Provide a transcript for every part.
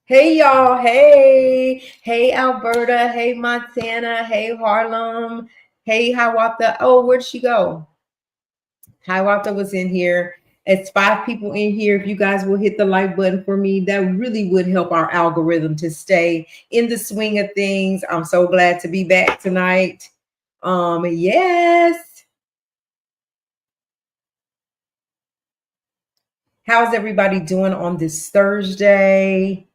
Hey y'all, hey Alberta, hey Montana, hey Harlem, hey Hiawatha. Oh, where'd she go? Hiawatha was in here. It's 5 people in here. If you guys will hit the like button for me, that really would help our algorithm to stay in the swing of things. I'm so glad to be back tonight. Yes. How's everybody doing on this Thursday?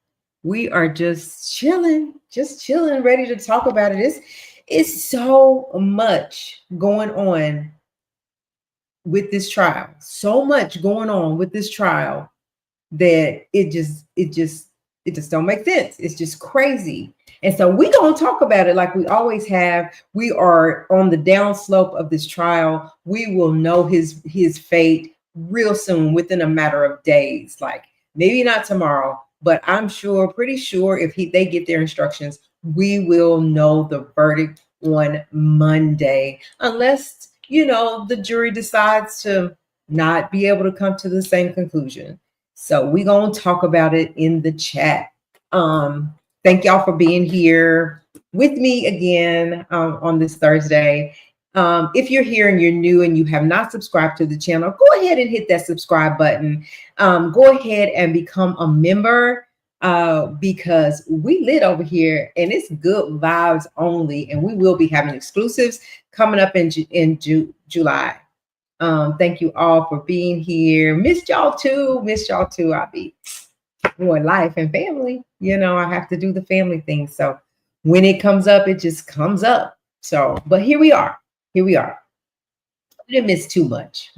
We are just chilling, ready to talk about it. It's so much going on with this trial. So much going on with this trial that it just don't make sense. It's just crazy. And so we gonna talk about it like we always have. We are on the downslope of this trial. We will know his fate real soon, within a matter of days. Like maybe not tomorrow, but I'm sure, pretty sure, if they get their instructions, we will know the verdict on Monday, unless the jury decides to not be able to come to the same conclusion. So we're going to talk about it in the chat. Thank y'all for being here with me again on this Thursday. If you're here and you're new and you have not subscribed to the channel, go ahead and hit that subscribe button. Go ahead and become a member because we lit over here and it's good vibes only. And we will be having exclusives coming up in July. Thank you all for being here. Missed y'all too. I'll be more life and family. I have to do the family thing. So when it comes up, it just comes up. So, but here we are. We didn't miss too much.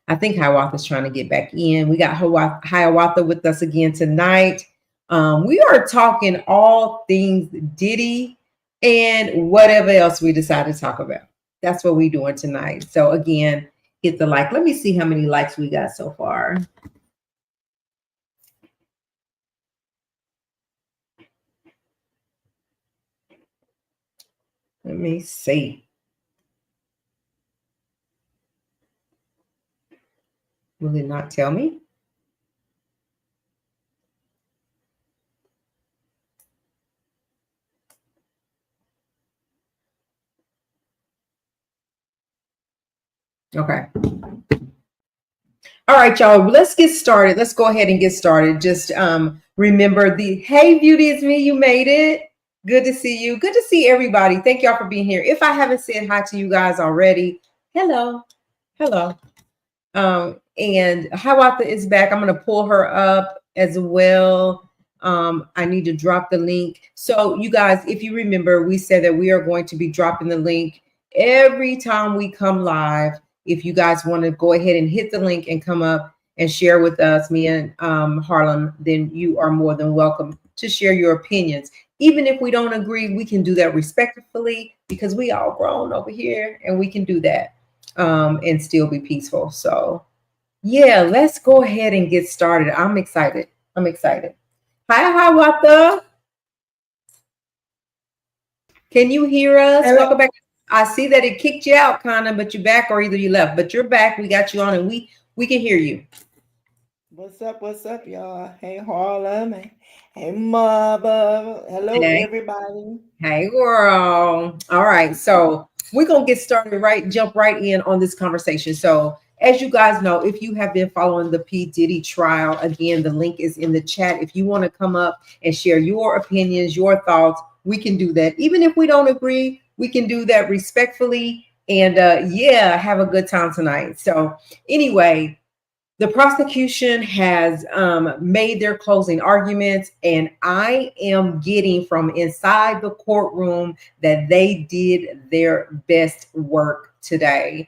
I think Hiawatha's trying to get back in. We got Hiawatha with us again tonight. We are talking all things Diddy and whatever else we decide to talk about. That's what we're doing tonight. So again, hit the like. Let me see how many likes we got so far. Let me see. Will it not tell me? Okay. All right, y'all, let's get started. Let's go ahead and get started. Just remember hey, beauty, it's me. You made it. Good to see you. Good to see everybody. Thank y'all for being here. If I haven't said hi to you guys already, hello. And Hiawatha is back. I'm going to pull her up as well. I need to drop the link. So you guys, if you remember, we said that we are going to be dropping the link every time we come live. If you guys want to go ahead and hit the link and come up and share with us, me and Harlem, then you are more than welcome to share your opinions. Even if we don't agree, we can do that respectfully because we all grown over here and we can do that and still be peaceful. So yeah, let's go ahead and get started. I'm excited. Hi, Hiawatha. Can you hear us? Hello. Welcome back. I see that it kicked you out, kind of, but you're back, or either you left. But you're back. We got you on, and we can hear you. What's up, y'all? Hey, Harlem. Hey, mother. Hello, everybody. Hey, girl. All right. So we're going to get started, jump right in on this conversation. So as you guys know, if you have been following the P. Diddy trial, again, the link is in the chat. If you want to come up and share your opinions, your thoughts, we can do that. Even if we don't agree, we can do that respectfully and have a good time tonight. So anyway, the prosecution has made their closing arguments, and I am getting from inside the courtroom that they did their best work today.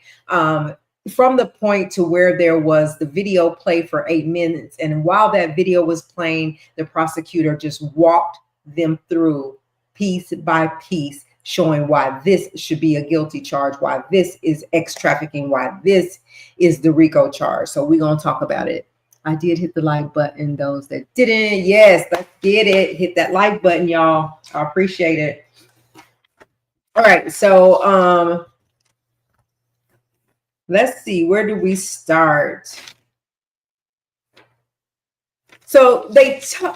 From the point to where there was the video play for 8 minutes, and while that video was playing, the prosecutor just walked them through piece by piece, showing why this should be a guilty charge, why this is X trafficking, why this is the RICO charge. So we're going to talk about it. I did hit the like button. Those that didn't, yes, let's get it. Hit that like button, y'all. I appreciate it. All right. So let's see. Where do we start? So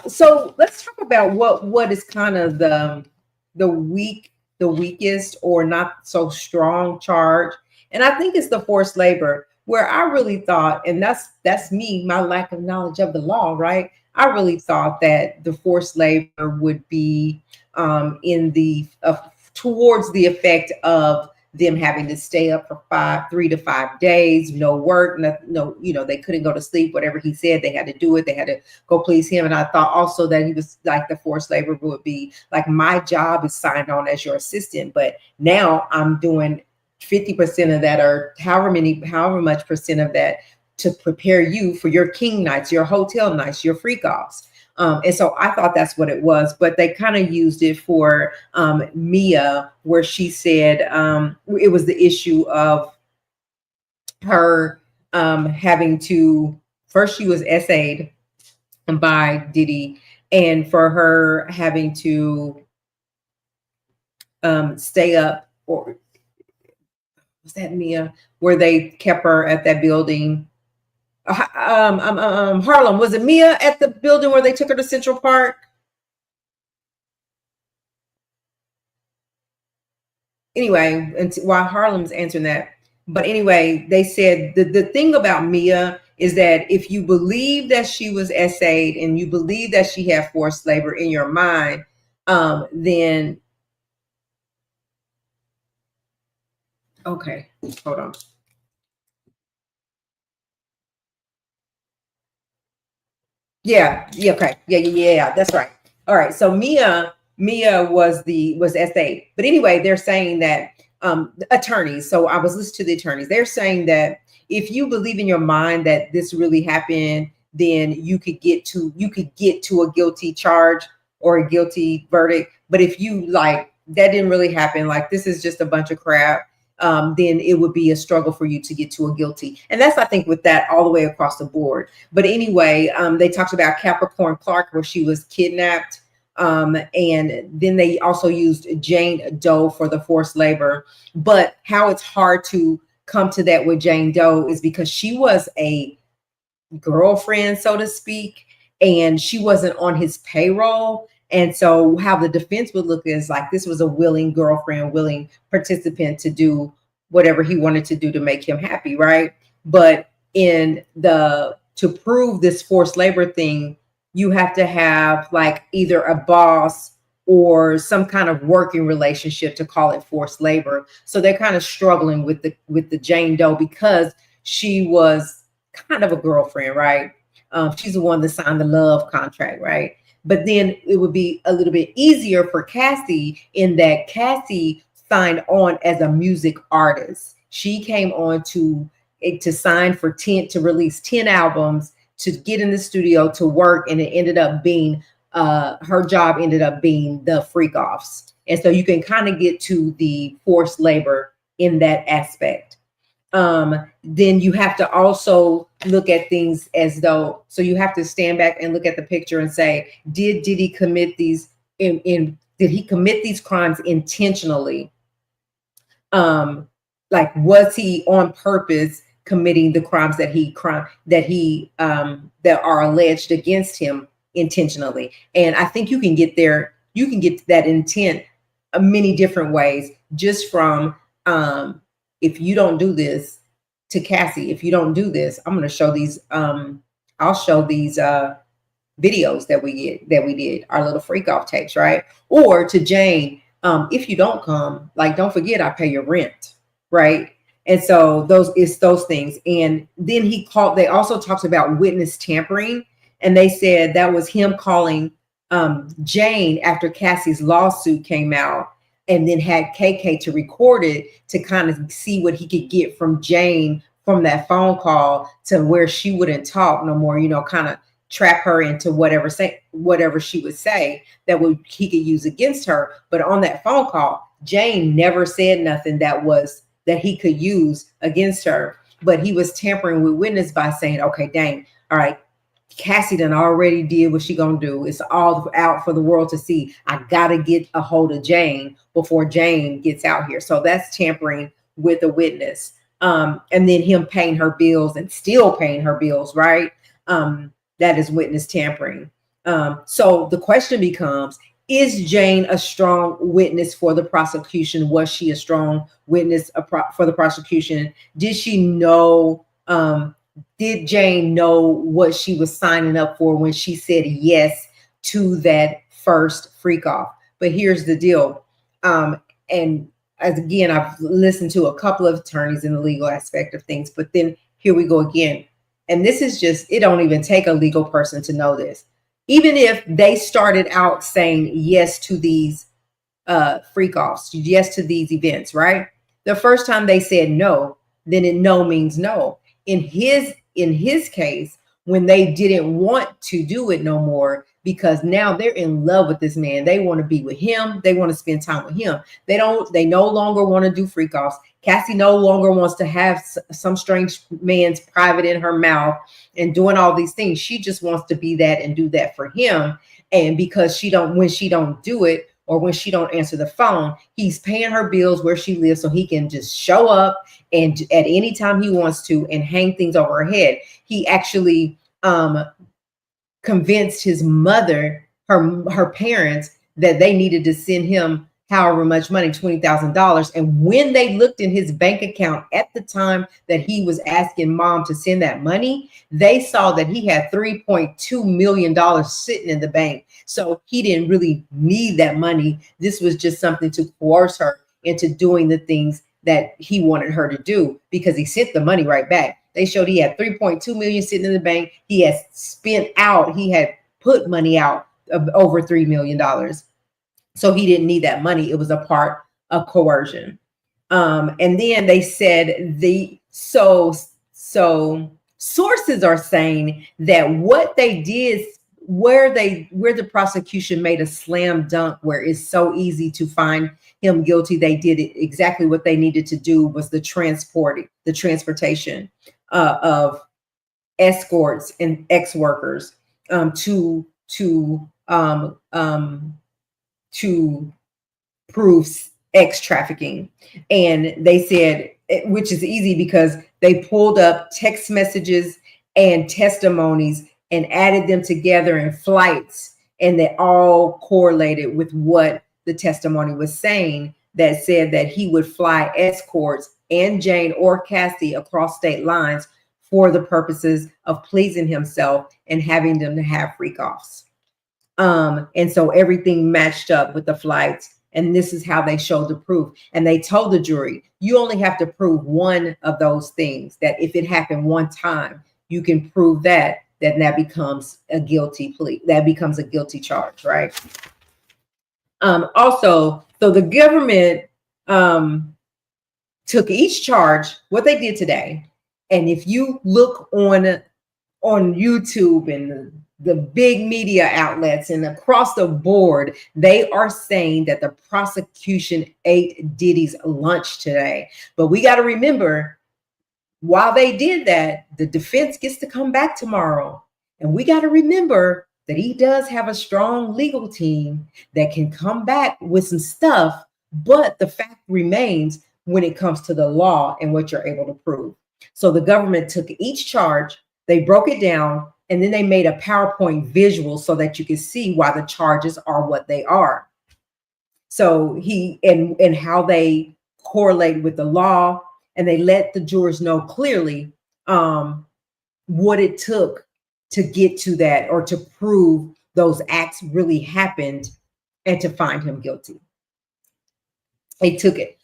so let's talk about what is kind of the weak the weakest or not so strong charge. And I think it's the forced labor, where I really thought, and that's me, my lack of knowledge of the law, right? I really thought that the forced labor would be in the towards the effect of them having to stay up for 3 to 5 days, no work, no, they couldn't go to sleep. Whatever he said, they had to do it. They had to go please him. And I thought also that he was like the forced labor would be like, my job is signed on as your assistant, but now I'm doing 50% of that, or however much percent of that, to prepare you for your king nights, your hotel nights, your freak offs. And so I thought that's what it was, but they kind of used it for Mia, where she said it was the issue of her having to, first she was essayed by Diddy, and for her having to stay up, or was that Mia, where they kept her at that building. Harlem, was it Mia at the building where they took her to Central Park? Anyway, and while Harlem's answering that, but anyway, they said the thing about Mia is that if you believe that she was essayed and you believe that she had forced labor in your mind, then okay, hold on. Yeah, yeah, okay. Yeah. That's right. All right. So Mia was essayed. But anyway, they're saying that attorneys, so I was listening to the attorneys, they're saying that if you believe in your mind that this really happened, then you could get to a guilty charge or a guilty verdict. But if you like that didn't really happen, like this is just a bunch of crap, then it would be a struggle for you to get to a guilty. And that's, I think, with that all the way across the board. But anyway, they talked about Capricorn Clark, where she was kidnapped. And then they also used Jane Doe for the forced labor. But how it's hard to come to that with Jane Doe is because she was a girlfriend, so to speak, and she wasn't on his payroll. And so how the defense would look is like this was a willing girlfriend, willing participant to do whatever he wanted to do to make him happy, right? But in the to prove this forced labor thing, you have to have like either a boss or some kind of working relationship to call it forced labor. So they're kind of struggling with the Jane Doe because she was kind of a girlfriend, right? She's the one that signed the love contract, right? But then it would be a little bit easier for Cassie in that Cassie signed on as a music artist. She came on to sign for 10 to release 10 albums, to get in the studio to work, and it ended up being her job ended up being the freak offs. And so you can kind of get to the forced labor in that aspect. Then you have to also look at things as though, so you have to stand back and look at the picture and say, did Diddy commit these did he commit these crimes intentionally? Like, was he on purpose committing the crimes that are alleged against him intentionally? And I think you can get there, you can get to that intent many different ways, just from if you don't do this, to Cassie, if you don't do this, I'm going to show these I'll show these videos that we did, our little freak off tapes, right? Or to Jane, if you don't come, like, don't forget I pay your rent, right? And so those things. And then they also talked about witness tampering, and they said that was him calling Jane after Cassie's lawsuit came out, and then had KK to record it to kind of see what he could get from Jane from that phone call, to where she wouldn't talk no more, kind of trap her into whatever she would say that he could use against her. But on that phone call, Jane never said nothing that he could use against her. But he was tampering with witness by saying, okay, dang, all right, Cassie done already did what she gonna do. It's all out for the world to see. I gotta get a hold of Jane before Jane gets out here. So that's tampering with a witness. And then him paying her bills and still paying her bills, right? that is witness tampering. So the question becomes, is Jane a strong witness for the prosecution? Was she a strong witness for the prosecution? Did she know, did Jane know what she was signing up for when she said yes to that first freak off? But here's the deal. And as again, I've listened to a couple of attorneys in the legal aspect of things, but then here we go again. And this is just, it don't even take a legal person to know this. Even if they started out saying yes to these freak offs, yes to these events, right? The first time they said no, then no means no. In his case, when they didn't want to do it no more, because now they're in love with this man, they want to be with him, they want to spend time with him. They no longer want to do freak offs. Cassie no longer wants to have some strange man's private in her mouth and doing all these things. She just wants to be that and do that for him. And because when she don't do it, or when she don't answer the phone, he's paying her bills where she lives so he can just show up and at any time he wants to and hang things over her head. He actually convinced his mother, her parents, that they needed to send him however much money, $20,000. And when they looked in his bank account at the time that he was asking mom to send that money, they saw that he had $3.2 million sitting in the bank. So he didn't really need that money. This was just something to coerce her into doing the things that he wanted her to do, because he sent the money right back. They showed he had 3.2 million sitting in the bank. He had put money out of over $3 million. So he didn't need that money. It was a part of coercion. And then they said so sources are saying that what they did, where the prosecution made a slam dunk, where it's so easy to find him guilty, they did exactly what they needed to do, was the transportation of escorts and ex-workers to prove ex trafficking. And they said, which is easy because they pulled up text messages and testimonies and added them together in flights, and they all correlated with what the testimony was saying, that said that he would fly escorts and Jane or Cassie across state lines for the purposes of pleasing himself and having them to have freak offs. And so everything matched up with the flights, and this is how they showed the proof. And they told the jury, you only have to prove one of those things, that if it happened one time, you can prove that becomes a guilty plea. That becomes a guilty charge, right? Also, so the government took each charge, what they did today. And if you look on YouTube and the big media outlets and across the board, they are saying that the prosecution ate Diddy's lunch today. But we got to remember, while they did that, the defense gets to come back tomorrow. And we got to remember that he does have a strong legal team that can come back with some stuff. But the fact remains when it comes to the law and what you're able to prove. So the government took each charge, they broke it down, and then they made a PowerPoint visual so that you can see why the charges are what they are. So and how they correlate with the law, and they let the jurors know clearly what it took to get to that, or to prove those acts really happened and to find him guilty. They took it.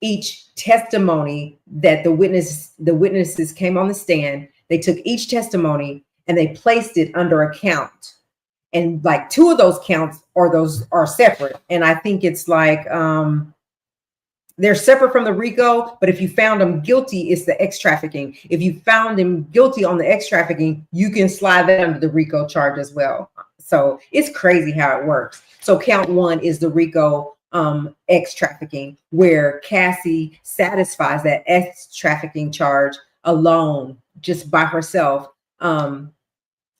Each testimony that the witnesses came on the stand, they took each testimony and they placed it under a count. And like two of those counts are separate. And I think it's like they're separate from the RICO, but if you found them guilty, it's the ex trafficking. If you found him guilty on the ex trafficking, you can slide that under the RICO charge as well. So it's crazy how it works. So count one is the RICO ex trafficking, where Cassie satisfies that ex trafficking charge alone, just by herself.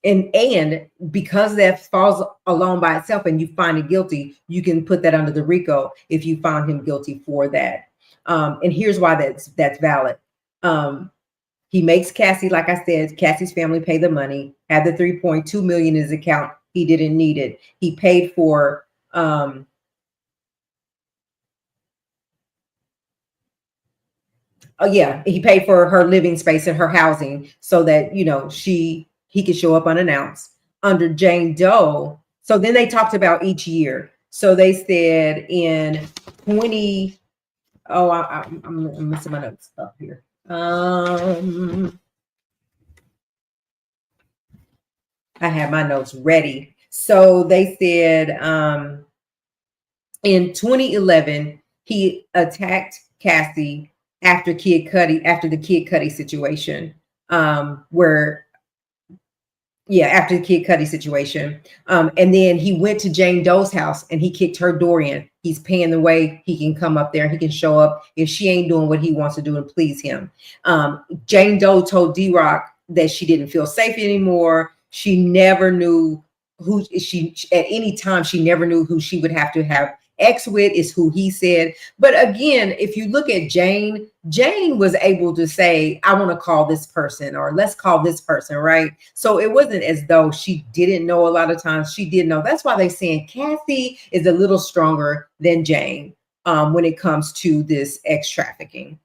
And because that falls alone by itself and you find it guilty, you can put that under the RICO if you found him guilty for that. And here's why that's valid. He makes Cassie, like I said, Cassie's family pay the money, had the 3.2 million in his account. He didn't need it. He paid for he paid for her living space and her housing so that, he could show up unannounced under Jane Doe. So then they talked about each year. So they said in 20, I'm missing my notes up here. I have my notes ready. So they said in 2011, he attacked Cassie after the Kid Cudi situation, after the Kid Cudi situation. And then he went to Jane Doe's house and he kicked her door in. He's paying the way he can come up there. He can show up if she ain't doing what he wants to do and please him. Jane Doe told D-Rock that she didn't feel safe anymore. She never knew at any time, she never knew who she would have to have ex with, is who he said. But again, if you look at Jane was able to say, I want to call this person, or let's call this person, right? So it wasn't as though she didn't know. A lot of times she did know. That's why they're saying Cassie is a little stronger than Jane when it comes to this ex trafficking.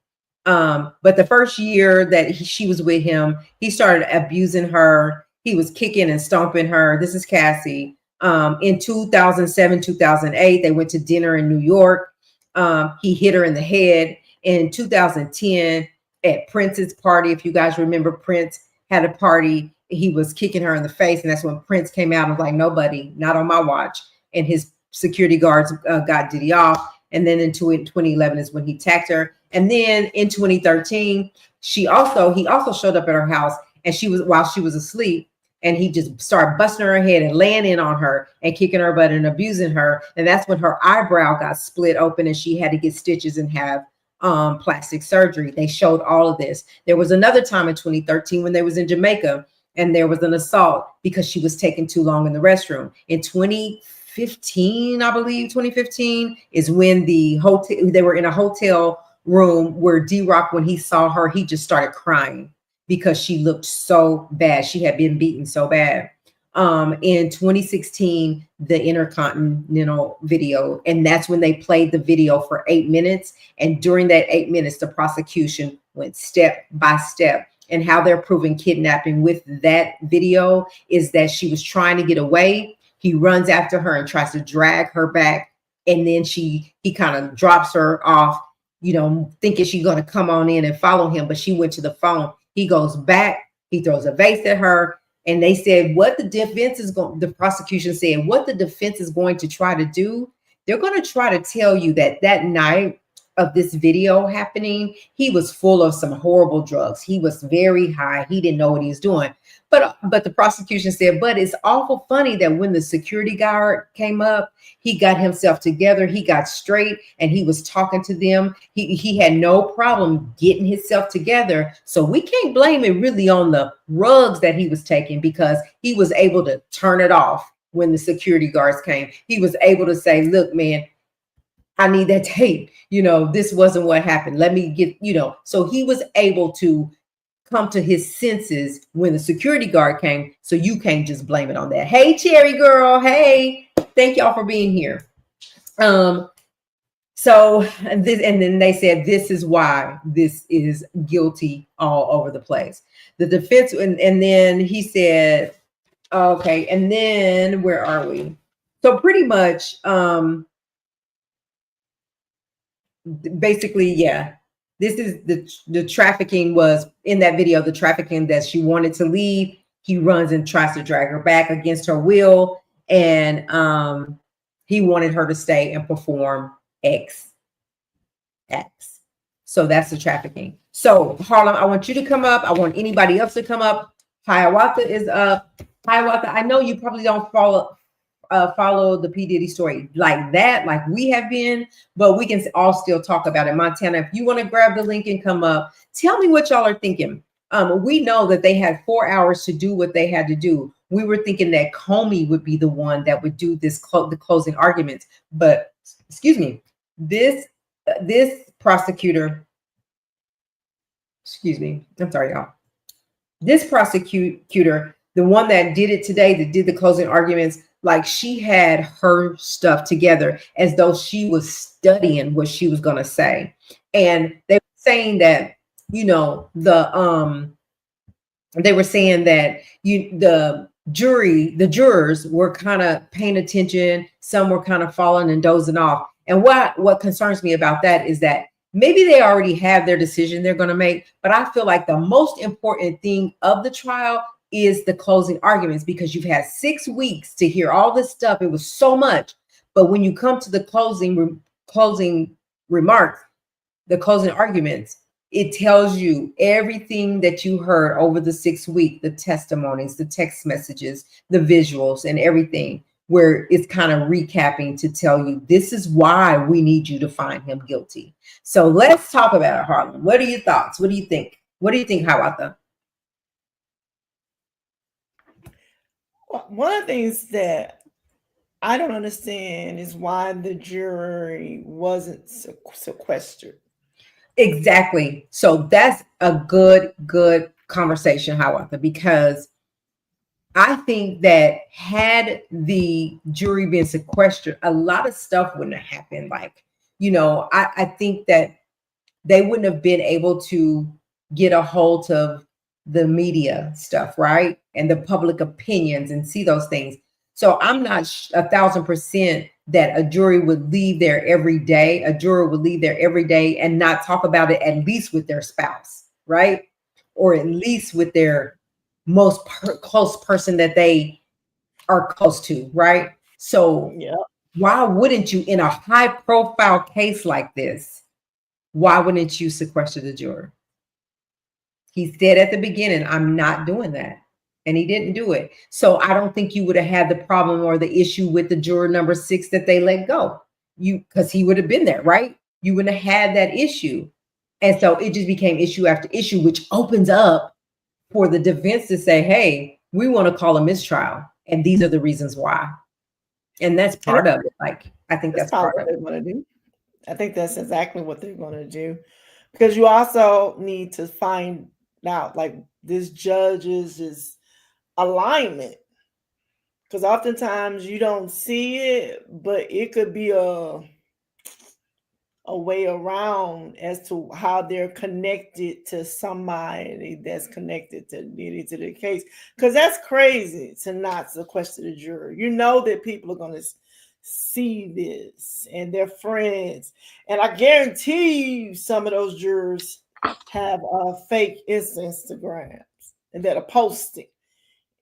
But the first year that she was with him, he started abusing her. He was kicking and stomping her. This is Cassie. In 2007, 2008, they went to dinner in New York. He hit her in the head. In 2010, at Prince's party, if you guys remember, Prince had a party. He was kicking her in the face, and that's when Prince came out and was like, nobody, not on my watch. And his security guards got Diddy off. And then in 2011 is when he attacked her. And then in 2013, he also showed up at her house, and while she was asleep, and he just started busting her head and laying in on her and kicking her butt and abusing her. And that's when her eyebrow got split open and she had to get stitches and have plastic surgery. They showed all of this. There was another time in 2013 when they was in Jamaica and there was an assault because she was taking too long in the restroom. In 2015, I believe 2015 is when they were in a hotel room where D-Rock, when he saw her, he just started crying because she looked so bad. She had been beaten so bad. In 2016, the Intercontinental video, and that's when they played the video for 8 minutes. And during that 8 minutes, the prosecution went step by step. And how they're proving kidnapping with that video is that she was trying to get away. He runs after her and tries to drag her back. And then he kind of drops her off, thinking she's going to come on in and follow him. But she went to the phone. He goes back, he throws a vase at her, and they said the prosecution said, what the defense is going to try to do, they're going to try to tell you that night of this video happening, he was full of some horrible drugs. He was very high. He didn't know what he was doing. But the prosecution said, but it's awful funny that when the security guard came up, he got himself together, he got straight, and he was talking to them. He had no problem getting himself together. So we can't blame it really on the drugs that he was taking, because he was able to turn it off when the security guards came. He was able to say, look, man, I need that tape. This wasn't what happened. Let me get, so he was able to come to his senses when the security guard came. So you can't just blame it on that. Hey, Cherry girl. Hey, thank y'all for being here. And then they said, this is why this is guilty all over the place. The defense, and then he said, okay, and then where are we? So pretty much, basically, yeah, this is the trafficking was in that video, the trafficking that she wanted to leave. He runs and tries to drag her back against her will. And he wanted her to stay and perform X. So that's the trafficking. So Harlem, I want you to come up. I want anybody else to come up. Hiawatha is up. Hiawatha, I know you probably don't follow the P. Diddy story like that, like we have been, but we can all still talk about it. Montana, if you want to grab the link and come up, tell me what y'all are thinking. We know that they had 4 hours to do what they had to do. We were thinking that Comey would be the one that would do this, the closing arguments, but excuse me, this prosecutor, excuse me, I'm sorry, y'all. This prosecutor, the one that did it today, that did the closing arguments, like she had her stuff together as though she was studying what she was going to say. And they were saying that, you know, they were saying that the jurors were kind of paying attention, some were kind of falling and dozing off. And what concerns me about that is that maybe they already have their decision they're going to make, but I feel like the most important thing of the trial is the closing arguments, because you've had 6 weeks to hear all this stuff. It was so much. But when you come to the closing remarks, the closing arguments, it tells you everything that you heard over the 6 week, the testimonies, the text messages, the visuals, and everything, where it's kind of recapping to tell you this is why we need you to find him guilty. So let's talk about it, Harlan. What are your thoughts? What do you think? What do you think, Hiawatha? One of the things that I don't understand is why the jury wasn't sequestered. Exactly. So that's a good conversation, Hiawatha, because I think that had the jury been sequestered, a lot of stuff wouldn't have happened. Like, you know, I think that they wouldn't have been able to get a hold of the media stuff, right? And the public opinions and see those things. So I'm not 1,000% that a jury would leave there every day. A juror would leave there every day and not talk about it, at least with their spouse, right? Or at least with their most close person that they are close to, right? So Yeah. why wouldn't you, in a high profile case like this, why wouldn't you sequester the juror? He said at the beginning, I'm not doing that. And he didn't do it. So I don't think you would have had the problem or the issue with the juror number 6 that they let go. Because he would have been there, right? You wouldn't have had that issue. And so it just became issue after issue, which opens up for the defense to say, hey, we want to call a mistrial. And these are the reasons why. And that's part of it. Like, I think that's part of what they're going to do. I think that's exactly what they're going to do. Because you also need to find out, like, this judge's alignment. Because oftentimes you don't see it, but it could be a way around as to how they're connected to somebody that's connected to Diddy, to the case. Because that's crazy to not sequester the jury. You know that people are going to see this and their friends. And I guarantee you some of those jurors have fake Instagrams and that are posting.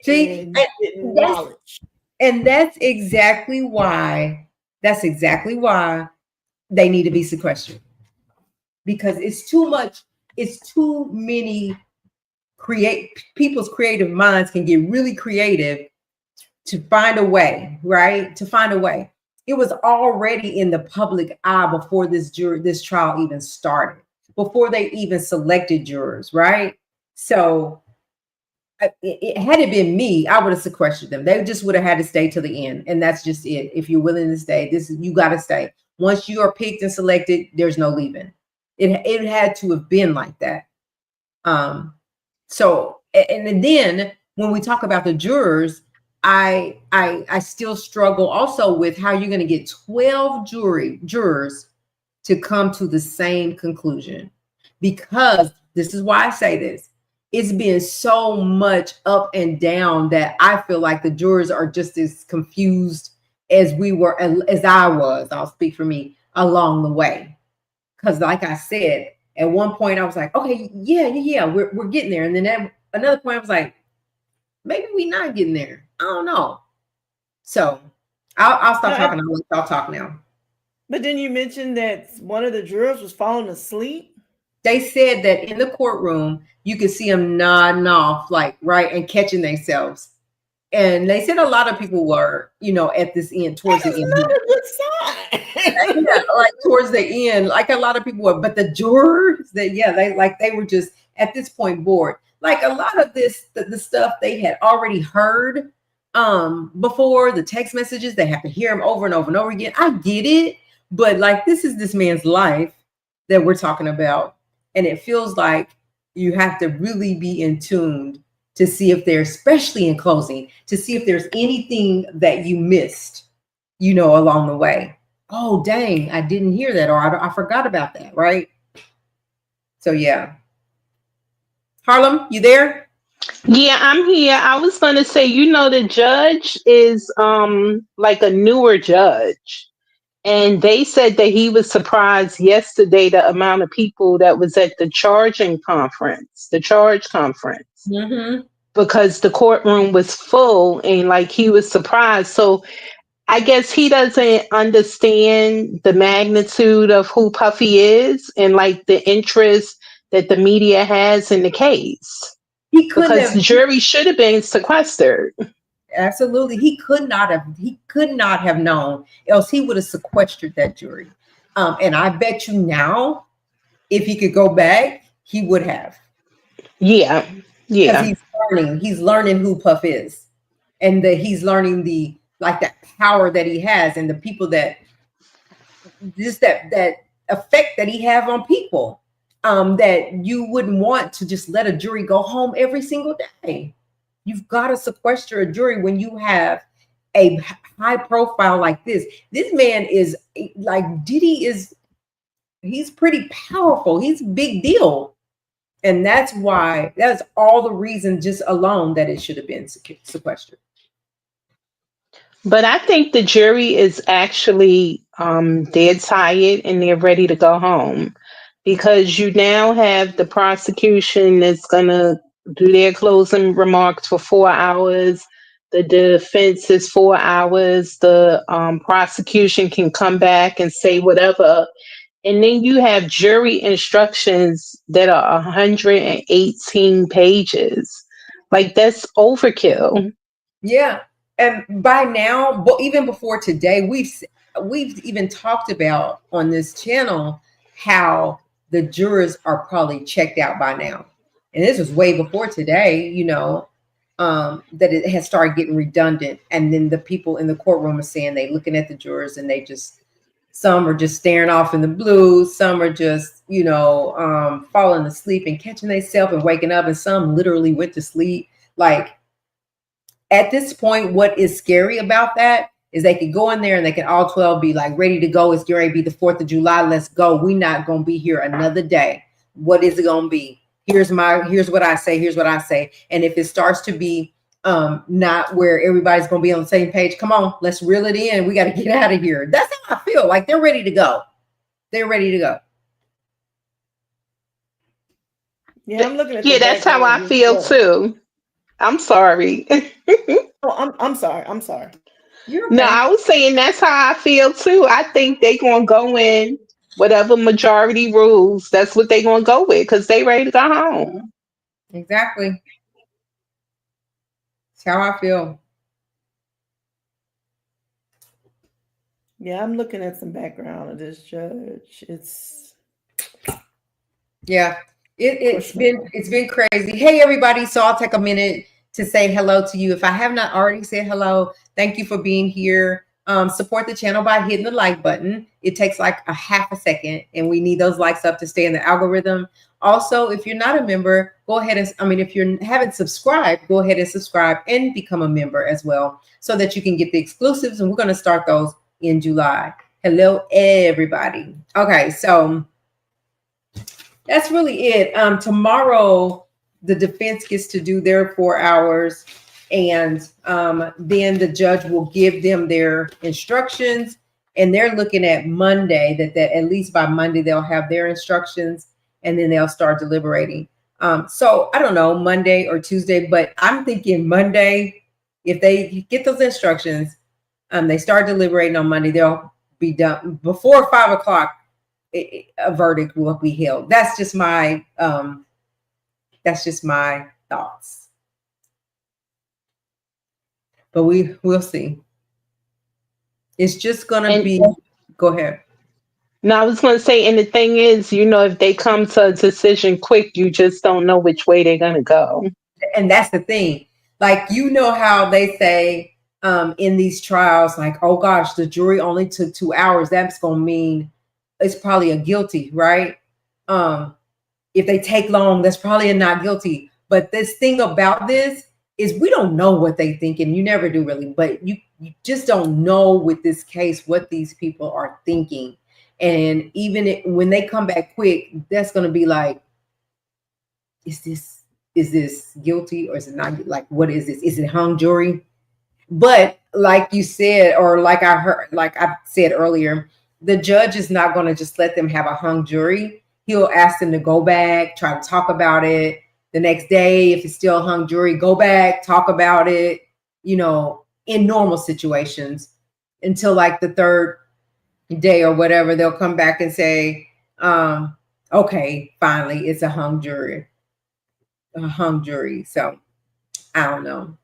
See, and getting knowledge. And that's exactly why they need to be sequestered, because it's too much. It's too many people's creative minds can get really creative to find a way, right? To find a way. It was already in the public eye before this trial even started, before they even selected jurors, right? So had it been me, I would have sequestered them. They just would have had to stay to the end, and that's just it. If you're willing to stay, you got to stay. Once you are picked and selected, there's no leaving. It had to have been like that. So, and then when we talk about the jurors, I still struggle also with how you're going to get 12 jurors to come to the same conclusion, because this is why I say this. It's been so much up and down that I feel like the jurors are just as confused as we were, as I was. I'll speak for me, along the way. Because like I said, at one point I was like, okay, yeah, we're getting there. And then at another point I was like, maybe we're not getting there. I don't know. So I'll stop talking. I'll let y'all talk now. But then you mentioned that one of the jurors was falling asleep. They said that in the courtroom, you could see them nodding off, like, right, and catching themselves. And they said a lot of people were, at this end, towards the end. Not a good sign. Yeah, like towards the end, like a lot of people were. But the jurors, they were just at this point bored. Like a lot of this, the stuff they had already heard before, the text messages, they have to hear them over and over and over again. I get it, but like this is this man's life that we're talking about. And it feels like you have to really be in tune to see if there's, especially in closing, to see if there's anything that you missed, along the way. Oh, dang, I didn't hear that, or I forgot about that, right? So, yeah. Harlem, you there? Yeah, I'm here. I was going to say, the judge is like a newer judge. And they said that he was surprised yesterday the amount of people that was at the charge conference, Mm-hmm. because the courtroom was full and like he was surprised. So I guess he doesn't understand the magnitude of who Puffy is and like the interest that the media has in the case, He couldn't because have. the jury should have been sequestered. Absolutely, he could not have known, else he would have sequestered that jury. And I bet you now, if he could go back, he would have, Yeah, because yeah. he's learning who Puff is, and that he's learning the like that power that he has, and the people that just that effect that he have on people, that you wouldn't want to just let a jury go home every single day. You've got to sequester a jury when you have a high profile like this. This man is like Diddy is, he's pretty powerful. He's a big deal. And that's all the reason just alone that it should have been sequestered. But I think the jury is actually dead tired and they're ready to go home, because you now have the prosecution that's going to do their closing remarks for 4 hours. The defense is 4 hours. The prosecution can come back and say whatever. And then you have jury instructions that are 118 pages. Like, that's overkill. Yeah. And by now, but even before today, we've even talked about on this channel how the jurors are probably checked out by now. And this was way before today, that it has started getting redundant. And then the people in the courtroom are saying they looking at the jurors and they just, some are just staring off in the blue, some are just, falling asleep and catching themselves and waking up, and some literally went to sleep. Like, at this point, what is scary about that is they could go in there and they can all 12 be like ready to go. It's going to be the 4th of July. Let's go. We're not going to be here another day. What is it going to be? Here's what I say. Here's what I say. And if it starts to be not where everybody's going to be on the same page, come on, let's reel it in. We got to get out of here. That's how I feel. Like, they're ready to go. They're ready to go. Yeah, I'm looking at the Yeah, that's how background I of this feel judge. too. I'm sorry. Oh, I'm sorry. I'm sorry. You're No, okay. I was saying that's how I feel too. I think they gonna go in whatever majority rules. That's what they gonna go with, because they ready to go home. Exactly. That's how I feel. Yeah, I'm looking at some background of this judge. It's Yeah, it's been questionable. it's been crazy. Hey everybody, so I'll take a minute to say hello to you. If I have not already said hello, thank you for being here. Support the channel by hitting the like button. It takes like a half a second, and we need those likes up to stay in the algorithm. Also, if you're not a member, go ahead and if you haven't subscribed, go ahead and subscribe and become a member as well, so that you can get the exclusives. And we're going to start those in July. Hello, everybody. Okay, so that's really it. Tomorrow, the defense gets to do their 4 hours, and then the judge will give them their instructions. And they're looking at Monday that at least by Monday they'll have their instructions, and then they'll start deliberating. So I don't know, Monday or Tuesday, but I'm thinking Monday. If they get those instructions, they start deliberating on Monday. They'll be done before 5 o'clock. A verdict will be held. That's just my thoughts. But we'll see. It's just gonna And be. Go ahead. now I was gonna say, and the thing is, if they come to a decision quick, you just don't know which way they're gonna go. And that's the thing. Like, how they say in these trials, like, oh gosh, the jury only took 2 hours. That's gonna mean it's probably a guilty, right? If they take long, that's probably a not guilty. But this thing about this is we don't know what they think, and you never do really, but you just don't know with this case what these people are thinking. And even when they come back quick, that's going to be like, is this is this guilty or is it not? Like, what is this? Is it hung jury? But like you said, or like I heard, like I said earlier, the judge is not going to just let them have a hung jury. He'll ask them to go back, try to talk about it the next day. If it's still a hung jury, go back, talk about it, in normal situations until like the third day or whatever, they'll come back and say, okay, finally, it's a hung jury. So I don't know.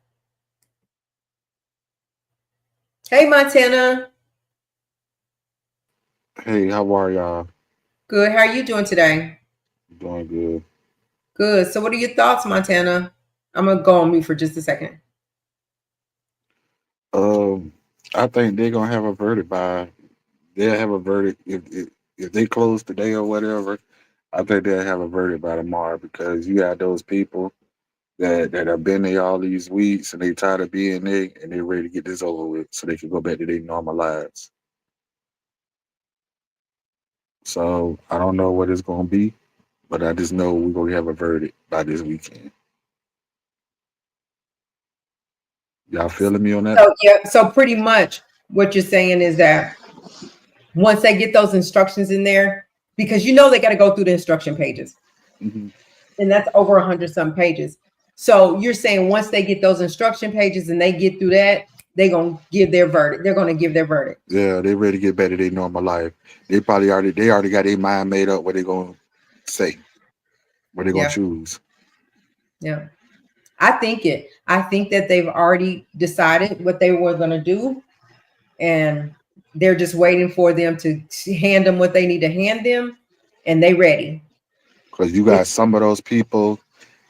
Hey, Montana. Hey, how are y'all? Good. How are you doing today? Doing good. Good. So, what are your thoughts, Montana? I'm gonna go on mute for just a second. Um, I think they're gonna have a verdict by. They'll have a verdict if they close today or whatever. I think they'll have a verdict by tomorrow because you got those people that have been there all these weeks and they tired of being there and they're ready to get this over with so they can go back to their normal lives. So I don't know what it's gonna be, but I just know we're gonna have a verdict by this weekend. Y'all feeling me on that? So, yeah. So, pretty much what you're saying is that once they get those instructions in there, because they got to go through the instruction pages, Hmm. and that's over 100 some pages. So, you're saying once they get those instruction pages and they get through that, they're gonna give their verdict. They're gonna give their verdict. Yeah, they ready to get back to their normal life. They already got their mind made up what they gonna say, what they gonna Yeah. choose. Yeah. I think that they've already decided what they were gonna do, and they're just waiting for them to hand them what they need to hand them, and they ready. Cause you got It's some of those people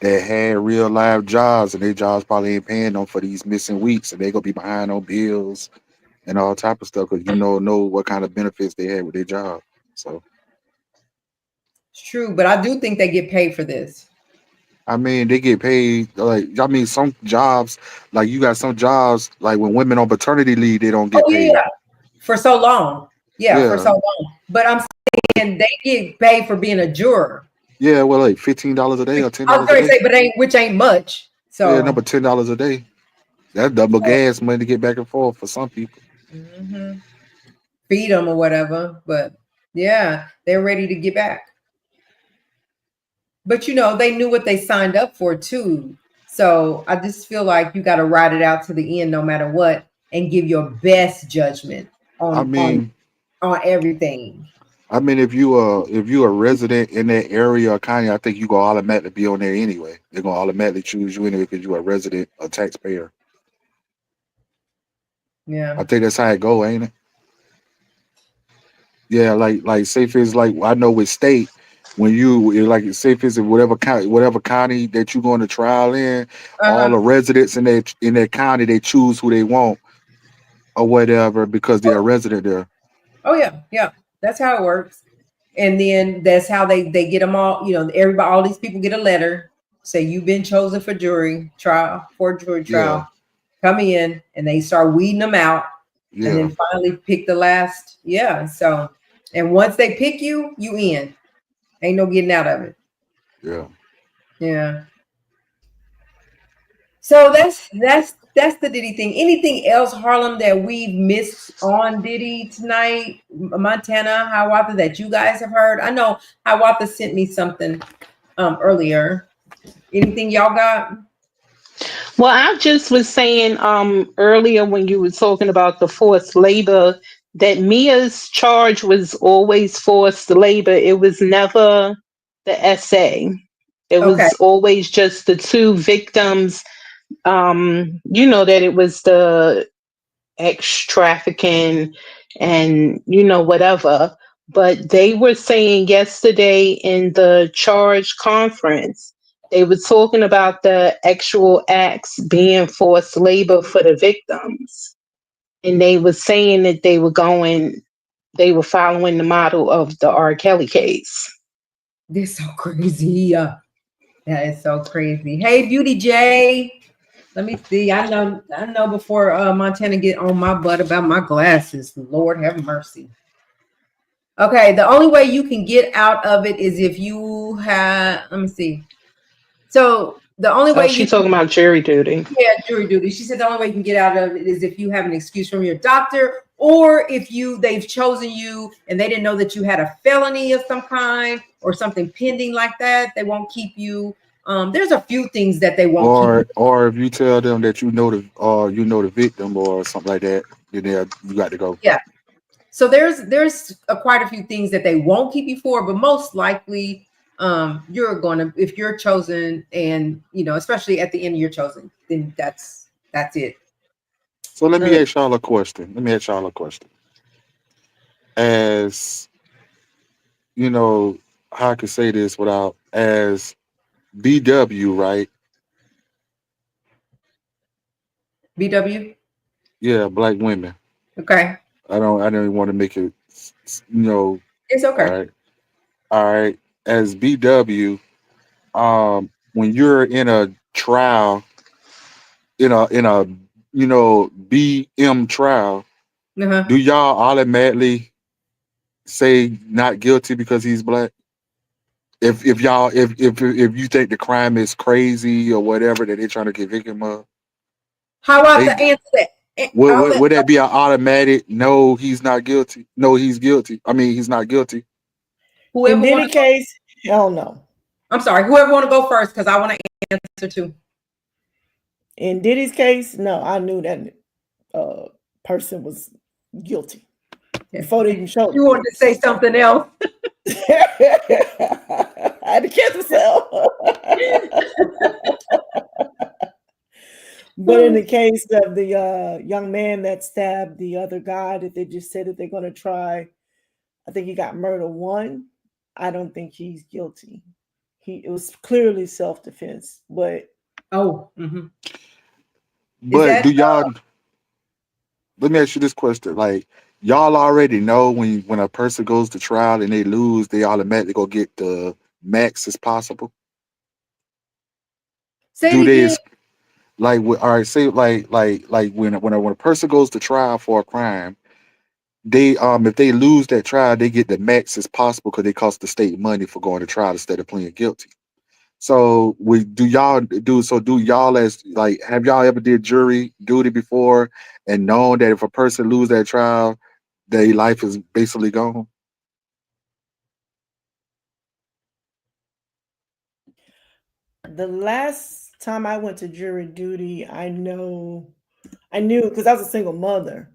that had real life jobs and their jobs probably ain't paying them for these missing weeks and they gonna be behind on bills and all type of stuff because know what kind of benefits they had with their job. So true, but I do think they get paid for this. I mean they get paid some jobs like you got some jobs like when women on paternity leave they don't Oh get yeah, paid. yeah, for so long. Yeah, for Yeah. so long. But I'm saying they get paid for being a juror. Yeah, well like $15 a day or ten I was dollars a going to day. say, but ain't much. Yeah, So, number $10 a day. That's double gas money to get back and forth for some people. hmm, feed them or whatever. But yeah, they're ready to get back. But they knew what they signed up for too. So I just feel like you got to ride it out to the end, no matter what, and give your best judgment I on on mean, on everything. if you a resident in that area or county, I think you gonna automatically be on there anyway. They're gonna automatically choose you anyway because you a resident, a taxpayer. I Yeah. think that's how it go, ain't it? Yeah, like say for it's like I know with state when like say for instance, whatever county that you going to trial in, Uh all huh. the residents in that county they choose who they want or whatever because they're a resident there. Oh yeah, yeah. That's how it works. And then that's how they get them all. Everybody, all these people get a letter say you've been chosen for jury trial for jury Yeah, trial. Come in, and they start weeding them out, and yeah, then finally pick the last. Yeah. So, and once they pick you, you in. Ain't no getting out of it. yeah. Yeah. So that's the Diddy thing. Anything else, Harlem, that we've missed on Diddy tonight? Montana, Hiawatha, that you guys have heard? I know Hiawatha sent me something earlier. Anything y'all got? Well, I just was saying earlier when you were talking about the forced labor that Mia's charge was always forced labor. It was never the SA. It Okay. was always just the two victims. That it was the ex trafficking and whatever. But they were saying yesterday in the charge conference, they were talking about the actual acts being forced labor for the victims. And they were saying that they were following the model of the R. Kelly case. This so crazy. That is so crazy. Hey, Beauty J. Let me see. I know before Montana get on my butt about my glasses. Lord have mercy. Okay, the only way you can get out of it is if you have, let me see. So the only Oh, way she you talking about jury duty. yeah, jury duty. She said the only way you can get out of it is if you have an excuse from your doctor, or if they've chosen you and they didn't know that you had a felony of some kind or something pending like that. They won't keep you. There's a few things that they won't keep you. Or if you tell them that you know the victim or something like that, then you got to go. Yeah. So there's quite a few things that they won't keep you for, but most likely you're gonna, if you're chosen, and especially at the end you're chosen, then that's it. So let me Um, ask y'all a question. Let me ask y'all a question. As you know, how I can say this without as BW, right? BW. Yeah, black women. Okay. I don't even want to make it, It's all okay. right, all right. As BW, when you're in a trial, in a BM trial, Uh-huh. do y'all automatically say not guilty because he's black? If y'all if you think the crime is crazy or whatever that they're trying to convict him of, How about they the answer that? would, I'll would, let. would that be an automatic no? He's not guilty. No, he's guilty. I mean, he's not guilty. In Whoever want any to go. case, hell no. I'm sorry. Whoever want to go first, because I want to answer too. In Diddy's case, no, I knew that uh, person was guilty Yeah. before they even showed You the wanted to say papers. something else? I had to catch myself. But in the case of the young man that stabbed the other guy that they just said that they're going to try, I think he got murder one. I don't think he's guilty. It was clearly self defense, but Oh, is But that do y'all? Let me ask you this question: like, y'all already know when a person goes to trial and they lose, they automatically go get the max as possible. say Do it they again? all right? Say like when a person goes to trial for a crime, they if they lose that trial, they get the max as possible because they cost the state money for going to trial instead of pleading guilty. So we do y'all do so do y'all as like have y'all ever did jury duty before and known that if a person lose that trial, their life is basically gone? the last time I went to jury duty, I knew because I was a single mother,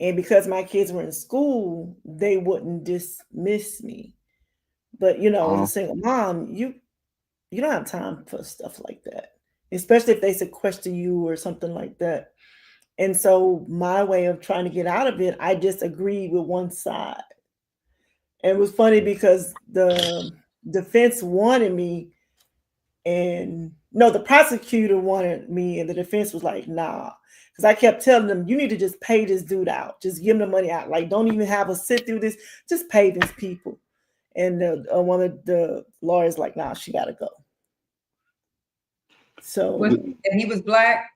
and because my kids were in school, they wouldn't dismiss me. But as a Uh, single mom, you don't have time for stuff like that, especially if they sequester you or something like that. And so my way of trying to get out of it, I just agreed with one side. And it was funny because the defense wanted me, and no, the prosecutor wanted me, and the defense was like, nah. Because I kept telling them, you need to just pay this dude out. Just give him the money out. Like, don't even have us sit through this. Just pay these people. And one of the lawyers like, nah, she got to go. Was So and he was black?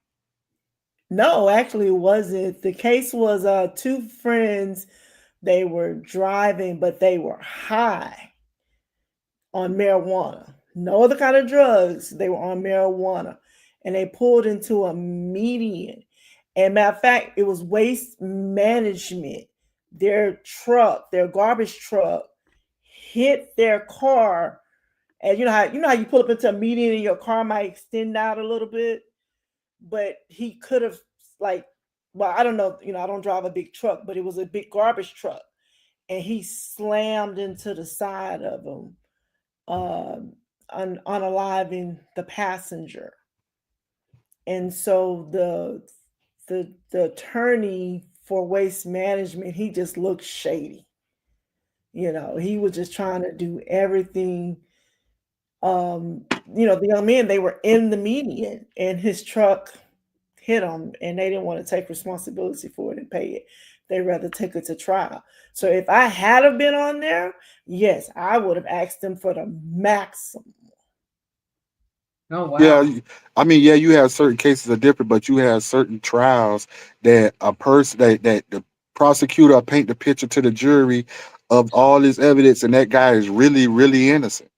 no, actually, it wasn't. The case was two friends. They were driving, but they were high on marijuana. No other kind of drugs. They were on marijuana. And they pulled into a median. And matter of fact, it was waste management. Their truck, their garbage truck, hit their car. And you know how you pull up into a median and your car might extend out a little bit, but he could have, like, well, I don't know, I don't drive a big truck, but it was a big garbage truck, and he slammed into the side of him, unaliving the passenger. And so the attorney for waste management, he just looked shady. He was just trying to do everything. The young men, they were in the median, and his truck hit them, and they didn't want to take responsibility for it and pay it. They rather take it to trial. So if I had have been on there, yes, I would have asked them for the maximum. Oh Yeah, wow. I mean, yeah, you have certain cases are different, but you have certain trials that a person that the prosecutor paint the picture to the jury of all this evidence, and that guy is really, really innocent.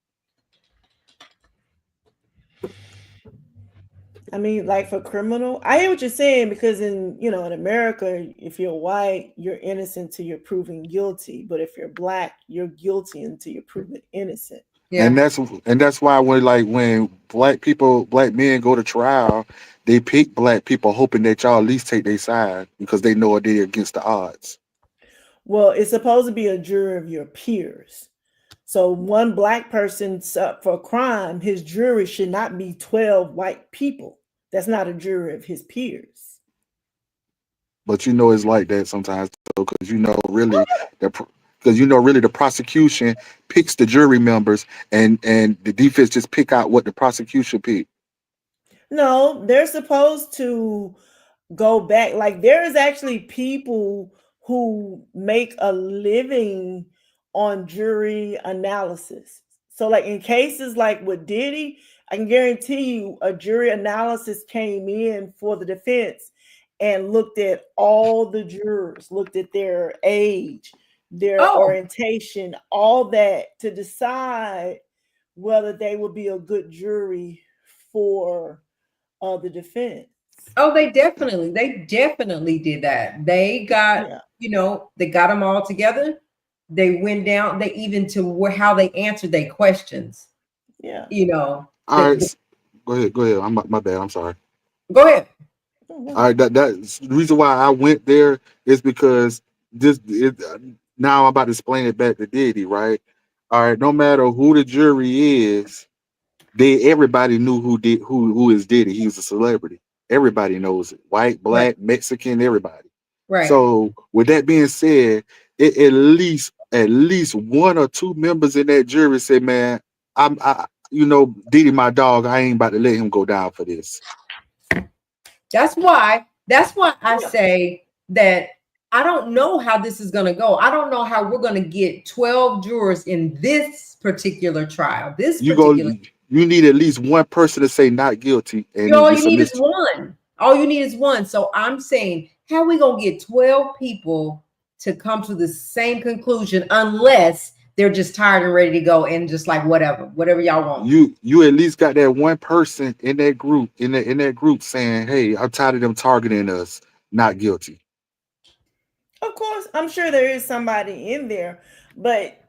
I mean, like for criminal, I hear what you're saying because in America, if you're white, you're innocent till you're proven guilty. But if you're black, you're guilty until you're proven innocent. And Yeah. that's why when black men go to trial, they pick black people hoping that y'all at least take their side because they know they're against the odds. Well, it's supposed to be a jury of your peers. So one black person's up for a crime, his jury should not be 12 white people. That's not a jury of his peers. But it's like that sometimes because the because really the prosecution picks the jury members and the defense just pick out what the prosecution pick. No, they're supposed to go back. Like there is actually people who make a living on jury analysis. So like in cases like with Diddy, I can guarantee you a jury analysis came in for the defense and looked at all the jurors, looked at their age, their Oh, orientation, all that to decide whether they would be a good jury for the defense. oh, they definitely did that. They got, Yeah, they got them all together. They went down. They even to how they answered their questions. yeah. You know, All right, go ahead. I'm my bad. I'm sorry. go ahead. Oh, go All ahead. right, that's the reason why I went there is because now I'm about to explain it back to Diddy, right? All right, no matter who the jury is, everybody knew who is Diddy. He was a celebrity. Everybody knows it. White, Right, black, Mexican, everybody. right. So with that being said, at least one or two members in that jury say, "Man, Diddy, my dog. I ain't about to let him go down for this." That's why I Yeah, say that I don't know how this is going to go. I don't know how we're going to get 12 jurors in this particular trial. This You go. particular, You need at least one person to say not guilty, and all you it's a need is mystery. one. All you need is one. So I'm saying, how we going to get 12 people to come to the same conclusion unless they're just tired and ready to go and just like whatever y'all want. You at least got that one person in that group in that group saying, "Hey, I'm tired of them targeting us. Not guilty." of course, I'm sure there is somebody in there, but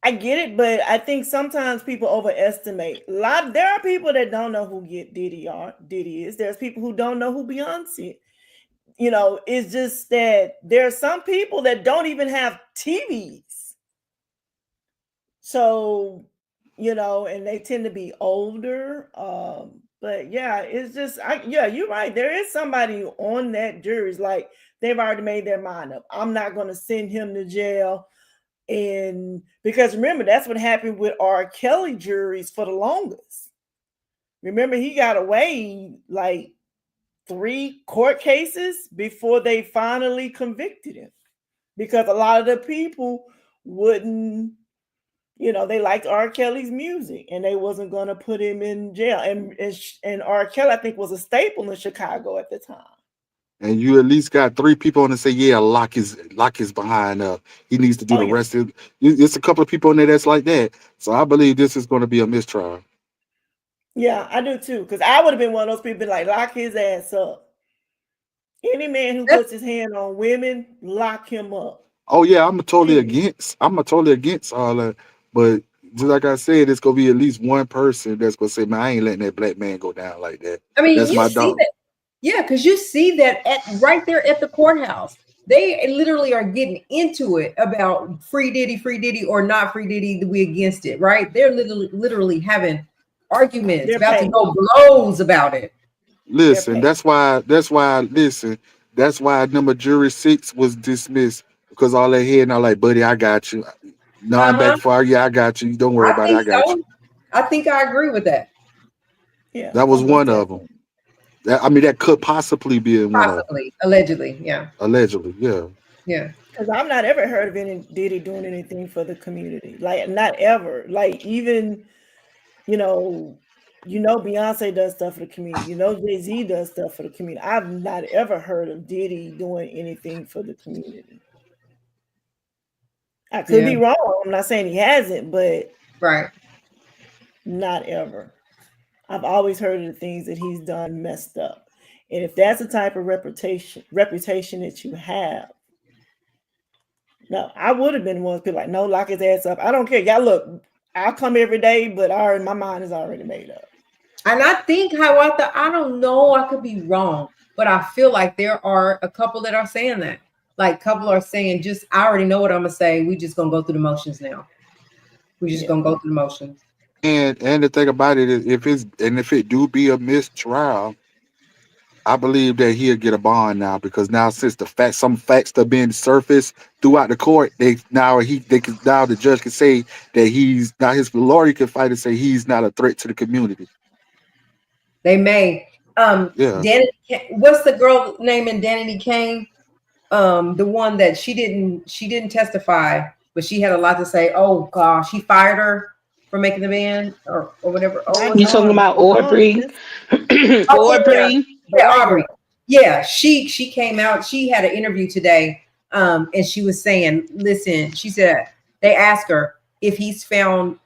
I get it. But I think sometimes people overestimate. There are people that don't know who get Diddy is. There's people who don't know who Beyonce. It's just that there are some people that don't even have TVs. So, and they tend to be older. But yeah, it's just yeah, you're right. There is somebody on that jury's like they've already made their mind up. I'm not gonna send him to jail. And because remember, that's what happened with R. Kelly juries for the longest. Remember, he got away like 3 court cases before they finally convicted him because a lot of the people wouldn't, they liked R. Kelly's music and they wasn't going to put him in jail. And R. Kelly, I think, was a staple in Chicago at the time. And you at least got three people on to say, "Yeah, lock his behind up. He needs to do Oh the yeah, rest of." It's a couple of people in there that's like that. So I believe this is going to be a mistrial. yeah, I do too. Because I would have been one of those people like lock his ass up. Any man who That's, puts his hand on women, lock him up. Oh yeah, I'm totally Period. against. I'm totally against all that. But just like I said, it's gonna be at least one person that's gonna say, "Man, I ain't letting that black man go down like that. I mean, That's you my see dog." that. Yeah, because you see that right there at the courthouse. They literally are getting into it about free Diddy or not free Diddy. We against it, right? They're literally having arguments, They're about to paid. go blows about it. They're Listen, paid. that's why number jury 6 was dismissed because all they hear now like, "Buddy, I got you. No, I'm back Uh-huh. for you. I got you. Don't worry I about it. think I got you." so. I think I agree with that. Yeah, That was almost one of them. definitely. That could possibly be in one of them. Possibly, allegedly. Yeah. Allegedly, yeah. Yeah. Because I've not ever heard of any Diddy doing anything for the community. Like not ever. Like even, you know, You know, Beyonce does stuff for the community. You know, Jay-Z does stuff for the community. I've not ever heard of Diddy doing anything for the community. I could Yeah, be wrong. I'm not saying he hasn't, but right. not ever. I've always heard of the things that he's done messed up. And if that's the type of reputation that you have, no, I would have been one to be like, no, lock his ass up. I don't care. Y'all look, I'll come every day, but my mind is already made up. And I think how I don't know, I could be wrong, but I feel like there are a couple that are saying that. Like couple are saying, just I already know what I'm gonna say. We just gonna go through the motions now. We just Yeah, gonna go through the motions. And the thing about it is, if it do be a missed trial, I believe that he'll get a bond now because now since some facts are being surfaced throughout the court, now the judge can say that he's now his lawyer can fight and say he's not a threat to the community. They may. Yeah. What's the girl name in Danity Kane? The one that she didn't testify, but she had a lot to say. Oh gosh, he fired her for making the band or whatever. Oh, my what's You her name? talking God, about Dawn, Aubrey? this Oh yeah, Aubrey. the yeah, white Aubrey. girl. Yeah, she came out. She had an interview today, and she was saying, "Listen," she said they asked her if he's found,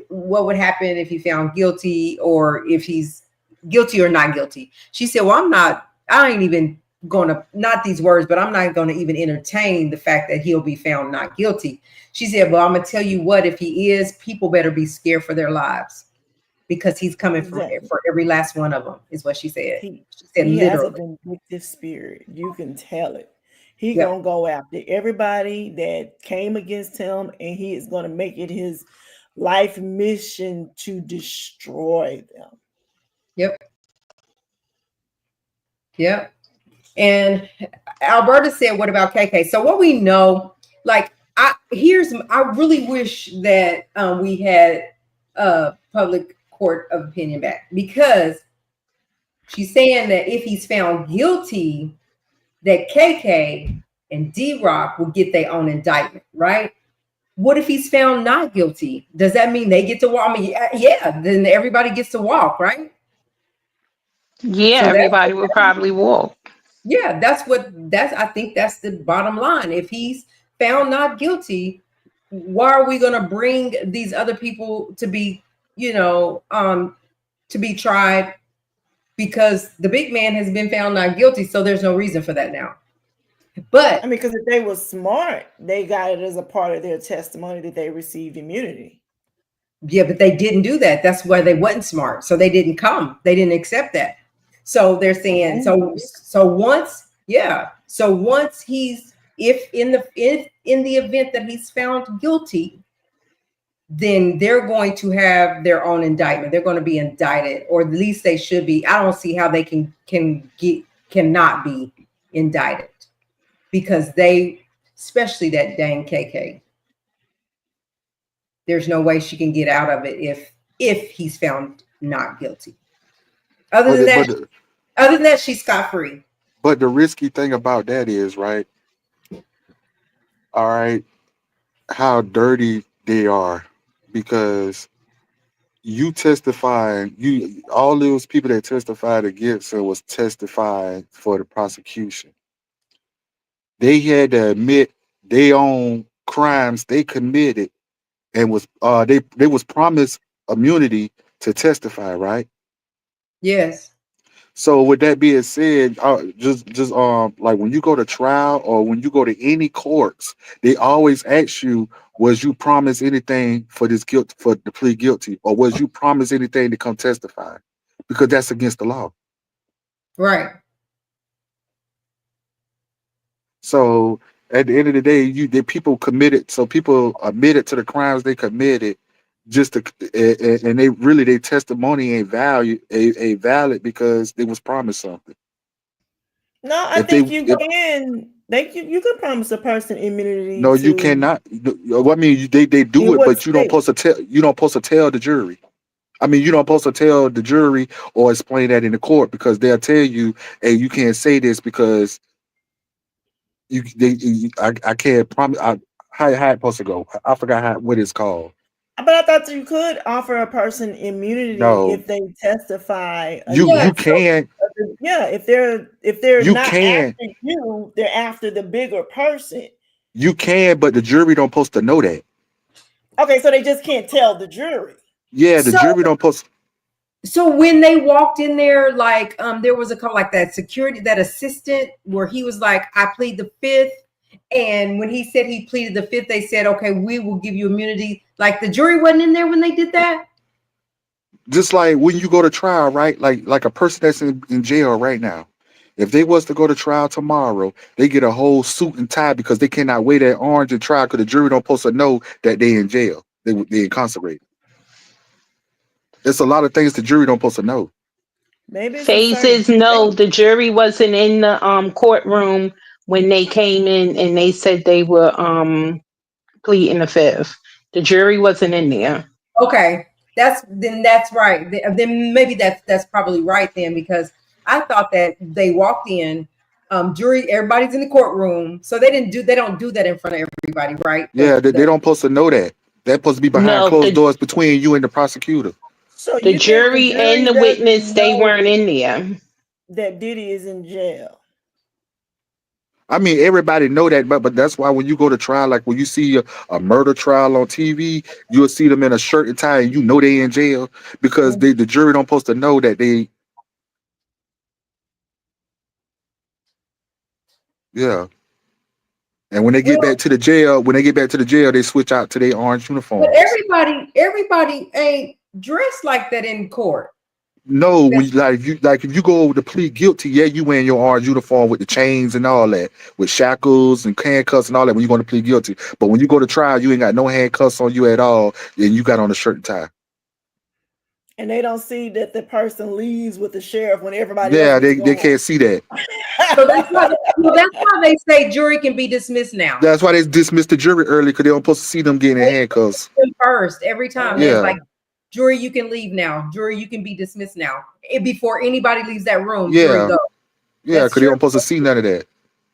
what would happen if he found guilty or if he's guilty or not guilty. She said, "Well, I'm not. I ain't even going to not these words, but I'm not going to even entertain the fact that he'll be found not guilty." She said, "Well, I'm gonna tell you what. If he is, people better be scared for their lives." Because he's coming Exactly. for every last one of them, is what she said. He She said he has a literally. vindictive spirit. You can tell it. He Yep. gonna go after everybody that came against him, and he is gonna make it his life mission to destroy them. Yep. Yep. And Alberta said, "What about KK?" So what we know, like, I really wish that we had public court of opinion back because she's saying that if he's found guilty, that KK and D Rock will get their own indictment, right? What if he's found not guilty? Does that mean they get to walk? I mean, yeah, then everybody gets to walk, right? Yeah, So that's everybody would probably walk. yeah, that's I think that's the bottom line. If he's found not guilty, why are we going to bring these other people to be, you know, to be tried because the big man has been found not guilty, so there's no reason for that now. I But mean, because if they were smart, they got it as a part of their testimony that they received immunity. yeah, but they didn't do that. That's why they wasn't smart. So they didn't come. They didn't accept that. So they're saying Oh, once he's if in the event that he's found guilty, then they're going to have their own indictment. They're going to be indicted, or at least they should be. I don't see how they cannot be indicted because they, especially that dang KK, there's no way she can get out of it if he's found not guilty. Other But than the, that, but the, she's scot free. but the risky thing about that is right. All right, how dirty they are because you testifying, you all those people that testified against her was testifying for the prosecution. They had to admit their own crimes they committed and they was promised immunity to testify, right? Yes. So with that being said, just like when you go to trial or when you go to any courts, they always ask you, was you promised anything for this guilt for the plea guilty, or was you promised anything to come testify? Because that's against the law. Right. So at the end of the day, the people committed, so people admitted to the crimes they committed, just to, and they testimony ain't valid because they was promised something. no, I If they think you if can. You can promise a person immunity No, you to cannot. What I mean, they in do it, what but state? you don't supposed to tell the jury. I mean, you don't supposed to tell the jury or explain that in the court because they'll tell you, "Hey, you can't say this because I can't promise." How it supposed to go? I forgot what it's called. But I thought you could offer a person immunity No, if they testify Yeah, you against. so can't. Yeah, if they're You not can. after you, they're after the bigger person. You can, but the jury don't supposed to know that. Okay, so they just can't tell the jury. Yeah, the so jury don't supposed. so when they walked in there, like there was a couple like that security, that assistant where he was like, I plead the fifth. And when he said he pleaded the fifth, they said, okay, we will give you immunity. Like the jury wasn't in there when they did that. Just like when you go to trial, right? Like a person that's in jail right now. If they was to go to trial tomorrow, they get a whole suit and tie because they cannot wear that orange in trial because the jury don't supposed to know that they in jail. They incarcerated. There's a lot of things the jury don't supposed to know. Maybe it's a certain Phases, no, state. the jury wasn't in the courtroom when they came in and they said they were pleading the fifth. The jury wasn't in there. Okay, that's right. Then maybe that's probably right then because I thought that they walked in, jury, everybody's in the courtroom, so they don't do that in front of everybody, right? Yeah, they don't supposed to know that. They're supposed to be behind No, closed doors between you and the prosecutor. So the you think the jury and jury the witness, doesn't they weren't know in there. that Diddy is in jail? I mean, everybody know that, but that's why when you go to trial, like when you see a murder trial on TV, you'll see them in a shirt and tie, and you know they in jail because Mhm. the jury don't supposed to know that they, yeah. And when they get Well, back to the jail, they switch out to their orange but uniforms. everybody ain't dressed like that in court. No, when if you go to plead guilty, yeah, you wearing your orange uniform with the chains and all that, with shackles and handcuffs and all that when you're going to plead guilty. But when you go to trial, you ain't got no handcuffs on you at all, and you got on a shirt and tie. And they don't see that the person leaves with the sheriff when everybody else Yeah, gets they going. can't see that. That's why they say jury can be dismissed now. That's why they dismissed the jury early because they don't supposed to see them getting in handcuffs. Them first every time. They're Yeah, like, jury, you can leave now. Jury, you can be dismissed now. Before anybody leaves that room, jury yeah, go. yeah, That's because they true. don't supposed to see none of that.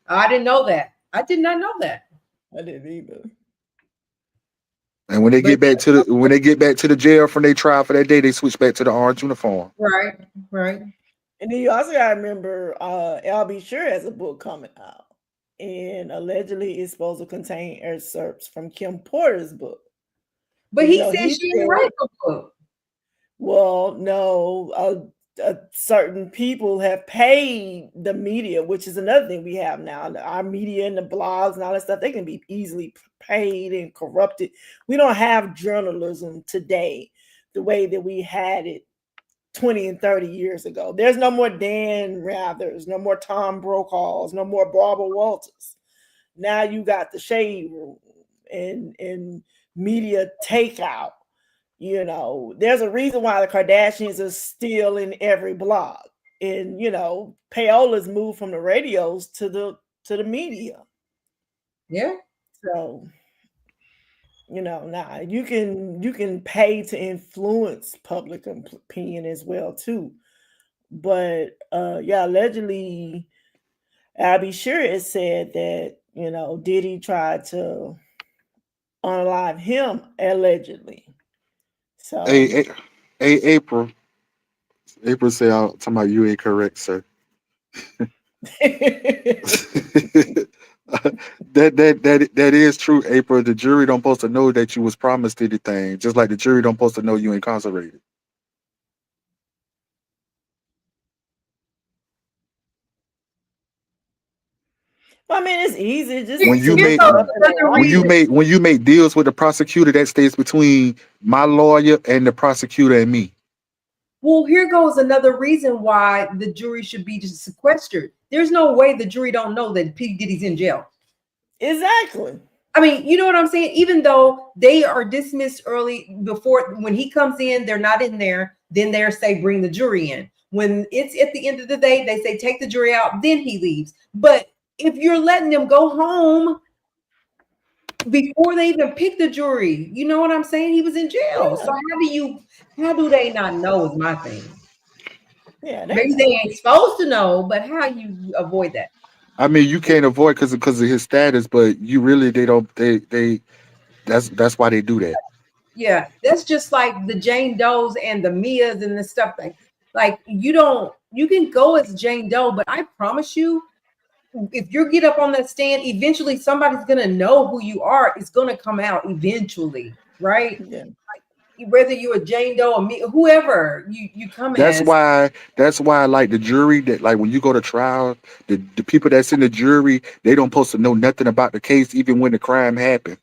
I didn't know that. I did not know that. I didn't either. And when they But get back to the jail from their trial for that day, they switch back to the orange uniform. right, right. And then you also gotta remember, LB Sure has a book coming out, and allegedly it's supposed to contain excerpts from Kim Porter's book. But You he know, said he she didn't said, write the book. well, no, certain people have paid the media, which is another thing we have now. Our media and the blogs and all that stuff, they can be easily paid and corrupted. We don't have journalism today the way that we had it 20 and 30 years ago. There's no more Dan Rathers, no more Tom Brokaws, no more Barbara Walters. Now you got the shade room and media takeout. You know, there's a reason why the Kardashians are still in every blog. And payolas moved from the radios to the media. Yeah. So, now you can pay to influence public opinion as well too. But yeah, allegedly Abby Sure has said that, Diddy tried to unalive him allegedly. Hey, So hey, hey, April say, "I'm talking about you ain't correct, sir." that is true, April. The jury don't supposed to know that you was promised anything, just like the jury don't supposed to know you incarcerated. I mean, it's easy Here, just When you to here make goes put up an another announcement. reason. when you make deals with the prosecutor, that stays between my lawyer and the prosecutor and me. Well, here goes another reason why the jury should be just sequestered. There's no way the jury don't know that P. Diddy's in jail. Exactly. I mean, you know what I'm saying? Even though they are dismissed early before when he comes in, they're not in there, then they say bring the jury in. When it's at the end of the day, they say take the jury out, then he leaves. But if you're letting them go home before they even pick the jury, you know what I'm saying? He was in jail. So Yeah. how do they not know is my thing. Yeah, they Maybe they know. ain't supposed to know, but how you avoid that? I mean, you can't avoid because of his status, but you really they don't they that's why they do that. Yeah, that's just like the Jane Does and the Mias and the stuff like you can go as Jane Doe, but I promise you, if you get up on that stand, eventually somebody's gonna know who you are. It's gonna come out eventually, right? Yeah. Whether you're a Jane Doe or me, whoever you come That's as. why that's why like the jury that like when you go to trial, the people that's in the jury, they don't supposed to know nothing about the case even when the crime happened.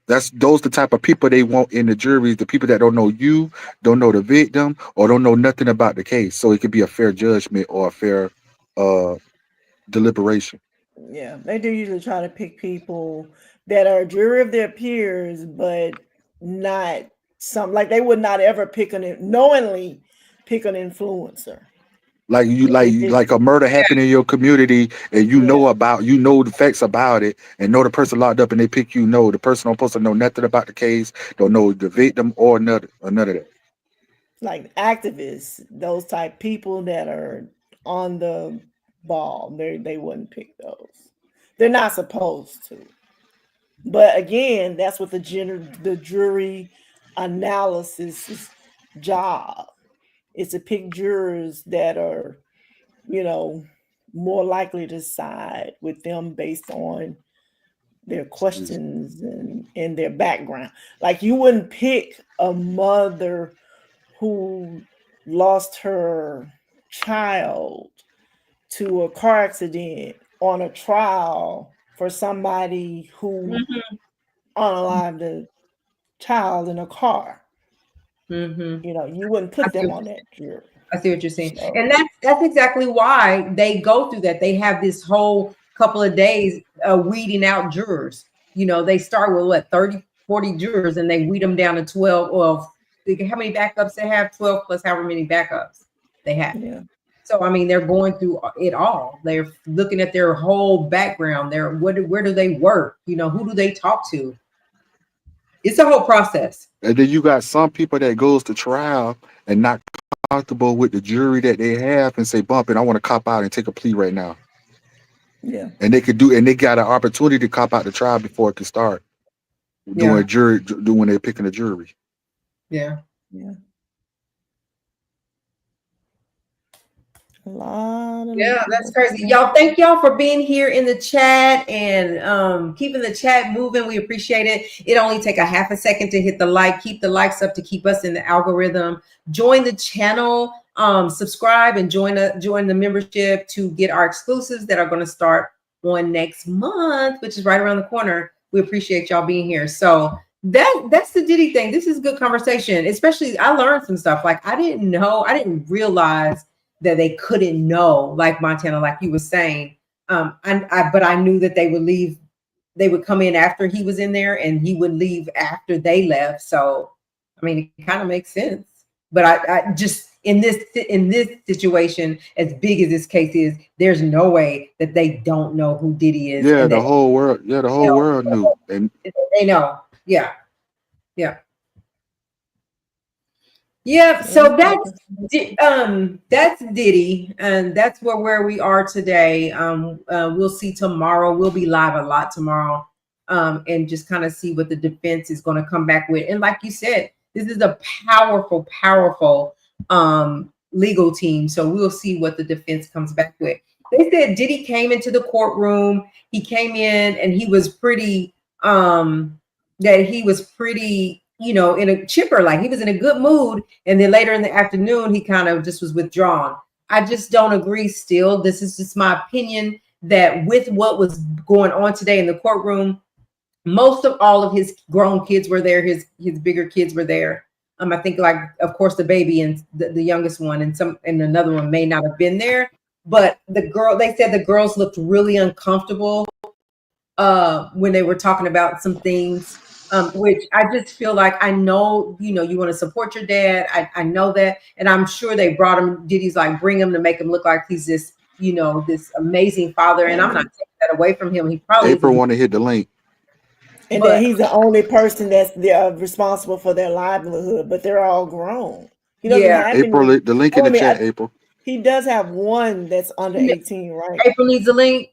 That's those the type of people they want in the juries, the people that don't know you, don't know the victim, or don't know nothing about the case. So it could be a fair judgment or a fair uh deliberation. Yeah, they do usually try to pick people that are a jury of their peers, but not some like they would not ever pick knowingly pick an influencer. Like you If like they did, like a murder happened in your community and yeah, you know the facts about it and know the person locked up and they pick you. No, the person don't supposed to know nothing about the case, don't know the victim or none of that. like activists, those type people that are on the ball, they wouldn't pick those. They're not supposed to. But again, that's what the jury analysis job is to pick jurors that are, you know, more likely to side with them based on their questions and their background. Like you wouldn't pick a mother who lost her child to a car accident on a trial for somebody who Mm-hmm. unalived a child in a car. Mm-hmm. You know, you wouldn't I put see them what on that jury. I see what you're saying. So And that's exactly why they go through that. They have this whole couple of days weeding out jurors. They start with what, 30, 40 jurors, and they weed them down to 12. Well, how many backups they have? 12 plus however many backups they have. yeah, So I mean, they're going through it all. They're looking at their whole background. Where do they work? Who do they talk to? It's a whole process. And then you got some people that goes to trial and not comfortable with the jury that they have and say, bump it, I want to cop out and take a plea right now. yeah, And they got an opportunity to cop out the trial before it can start Yeah. doing when they're picking a jury. Yeah. yeah. A lot of Yeah, that's loopholes. crazy. Y'all, thank y'all for being here in the chat and keeping the chat moving. We appreciate it. It only take a half a second to hit the like. Keep the likes up to keep us in the algorithm. Join the channel, subscribe, and join the membership to get our exclusives that are going to start on next month, which is right around the corner. We appreciate y'all being here. So that's the Diddy thing. This is good conversation. Especially, I learned some stuff. Like I didn't realize that they couldn't know, like Montana, like you were saying. But I knew that they would leave. They would come in after he was in there, and he would leave after they left. So, I mean, it kind of makes sense. But I just in this situation, as big as this case is, there's no way that they don't know who Diddy is, Yeah, and the that whole world. Yeah, the you whole world knew. And they know. Yeah, yeah. Yeah, Yeah, so that's Diddy, and that's where we are today. We'll see tomorrow. We'll be live a lot tomorrow, and just kind of see what the defense is going to come back with. And like you said, this is a powerful, powerful legal team. So we'll see what the defense comes back with. They said Diddy came into the courtroom. He came in and he was pretty that he was pretty, in a chipper, like he was in a good mood. And then later in the afternoon, he kind of just was withdrawn. I just don't agree still. This is just my opinion that with what was going on today in the courtroom, most of all of his grown kids were there. His bigger kids were there. I think, like, of course, the baby and the youngest one and another one may not have been there. But they said the girls looked really uncomfortable when they were talking about some things, which I just feel like I know, you want to support your dad. I know that. And I'm sure they brought him, Diddy's like, bring him to make him look like he's this, this amazing father. And I'm not taking that away from him. He probably is. April want to hit the link. and then But he's the only person that's responsible for their livelihood, but they're all grown. He doesn't yeah, have April, any. the link in Oh, I the mean, chat, April. he does have one that's under 18, right? April needs a link.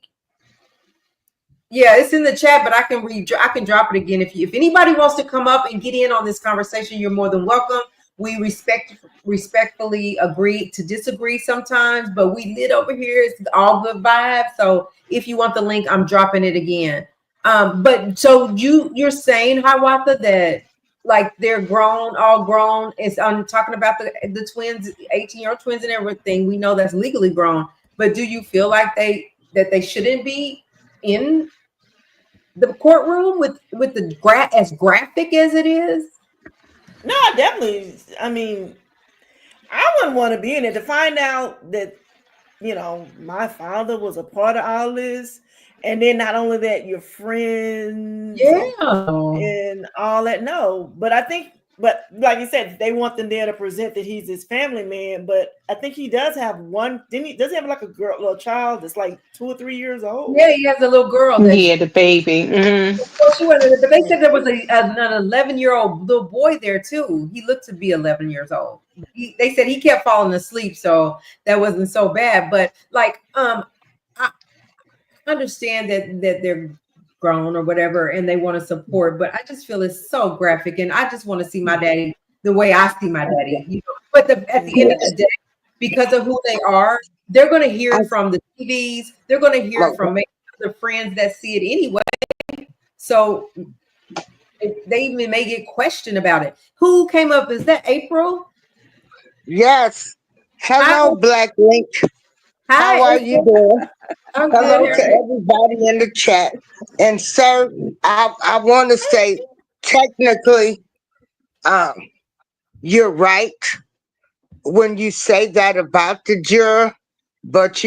Yeah, it's in the chat, but I can drop it again if anybody wants to come up and get in on this conversation, you're more than welcome. We respectfully agree to disagree sometimes, but we lit over here. It's all good vibes. So if you want the link, I'm dropping it again. But so you're saying, Hiawatha, that like they're grown, all grown. I'm talking about the twins, 18-year-old twins and everything. We know that's legally grown, but do you feel like they shouldn't be in the courtroom with the as graphic as it is? No, definitely. I mean, I wouldn't want to be in it to find out that, my father was a part of all this. And then not only that, your friends Yeah. and all that. No, but I think, but like you said, they want them there to present that he's his family man. But I think he does have one. Didn't he? Does he have like a little child that's like 2 or 3 years old? Yeah, he has a little girl that Yeah, the baby. well, she was, but they said there was an 11-year-old little boy there too. He looked to be 11 years old. They said he kept falling asleep, so that wasn't so bad. But like, I understand that they're grown or whatever, and they want to support. But I just feel it's so graphic, and I just want to see my daddy the way I see my daddy. But at the end of the day, because of who they are, they're going to hear it from the TVs. They're going to hear it from maybe other friends that see it anyway. So they even may get questioned about it. Who came up? Is that April? Yes. Hello, Hi. Black Link. Hi, How are you April. doing? I'm Hello good. to everybody in the chat. And sir, I want to say technically, um, you're right when you say that about the juror, but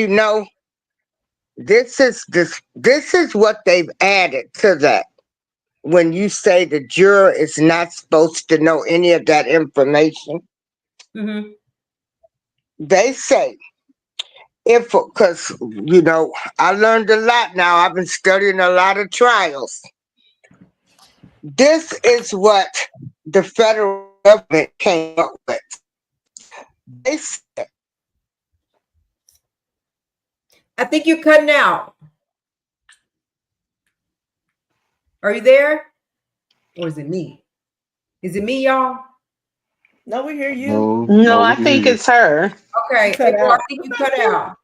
this is what they've added to that. When you say the juror is not supposed to know any of that information, Mm-hmm. they say because I learned a lot now. I've been studying a lot of trials. This is what the federal government came up with. They said, I think you're cutting out. Are you there? Or is it me? Is it me, y'all? No, we hear you. No, No, I we can hear think you. it's her. You Okay, cut April, I out. think you cut out.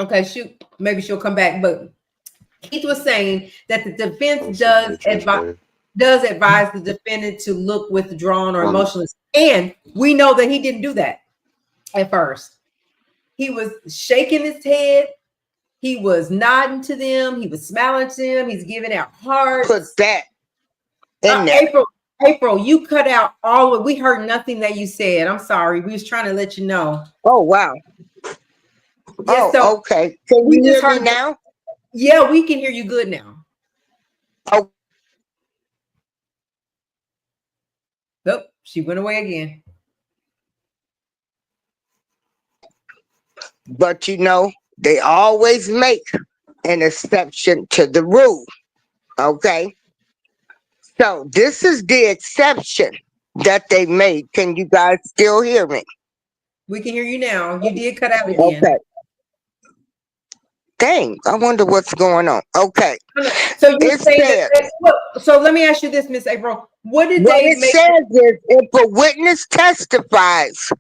Okay, shoot. Maybe she'll come back. But Keith was saying that the Oh, defense she matrix bad. does advise the defendant to look withdrawn or Well, emotionless. And we know that he didn't do that at first. He was shaking his head. He was nodding to them. He was smiling to them. He's giving out put hearts. that in there. April, you cut out all of. We heard nothing that you said. I'm sorry. We was trying to let you know. Oh, wow. Yes, so Oh, okay. Can we you just hear me heard. now? Yeah, we can hear you good now. Oh, Nope, she went away again. but they always make an exception to the rule. Okay. So this is the exception that they made. Can you guys still hear me? We can hear you now. You did cut out again. Okay. Dang, I wonder what's going on. Okay. So you're It saying says, so let me ask you this, Miss April. What did what they it make? says is if a witness testifies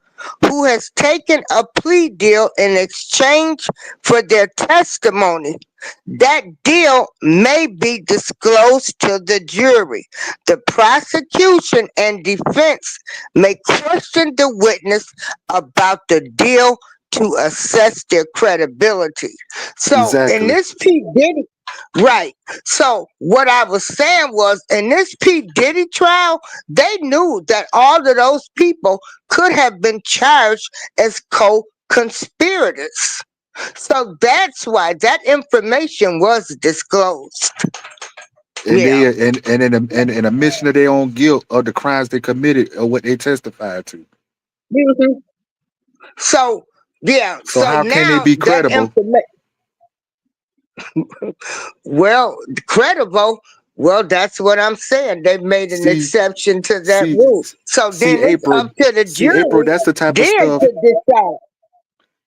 who has taken a plea deal in exchange for their testimony, that deal may be disclosed to the jury. The prosecution and defense may question the witness about the deal to assess their credibility. So in exactly. this P. Diddy, right. So what I was saying was in this P. Diddy trial, they knew that all of those people could have been charged as co-conspirators. So that's why that information was disclosed. And Yeah. they and in a admission of their own guilt of the crimes they committed or what they testified to. Mhm. So yeah. So So how can they now be that credible? information, well, credible. Well, that's what I'm saying. They made an See, exception to that see, rule. So see, then it's up April. to the See, April. jury That's the type of then stuff. to decide.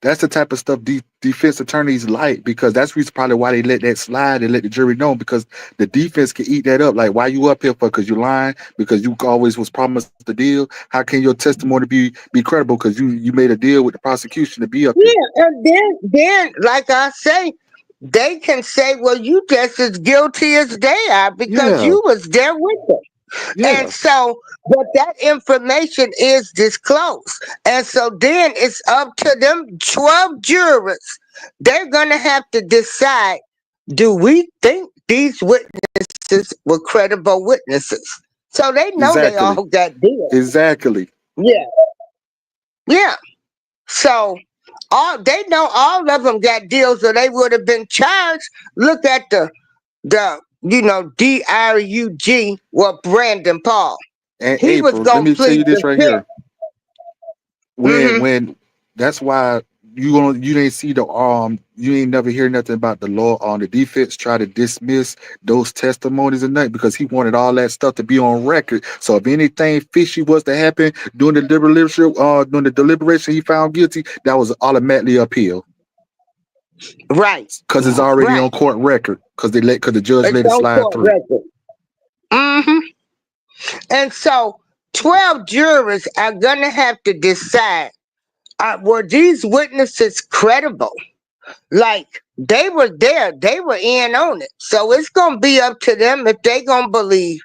That's the type of stuff defense attorneys like, because that's reason probably why they let that slide and let the jury know, because the defense can eat that up. Like, why you up here for? Because you lying, because you always was promised the deal. How can your testimony be credible? Because you made a deal with the prosecution to be up here. Yeah, and then like I say, they can say, well, you just as guilty as they are because Yeah, you was there with them. And yeah, so, but that information is disclosed. And so then it's up to them 12 jurors. They're going to have to decide, do we think these witnesses were credible witnesses? So they know they exactly, all got deals. exactly. Yeah. Yeah. So they know all of them got deals or they would have been charged. Look at the DRUG, well, Brandon Paul. And He was April, let gonna me tell plead you this the right fifth. here. when Hmm. when that's why you didn't see the you ain't never hear nothing about the law on the defense try to dismiss those testimonies and nothing, because he wanted all that stuff to be on record. So if anything fishy was to happen during the deliberation, he found guilty, that was automatically appeal, Right, because it's already on right. court record, because the judge It's let it on slide court through. record. Hmm. And so 12 jurors are gonna have to decide: were these witnesses credible? Like they were there, they were in on it. So it's gonna be up to them if they gonna believe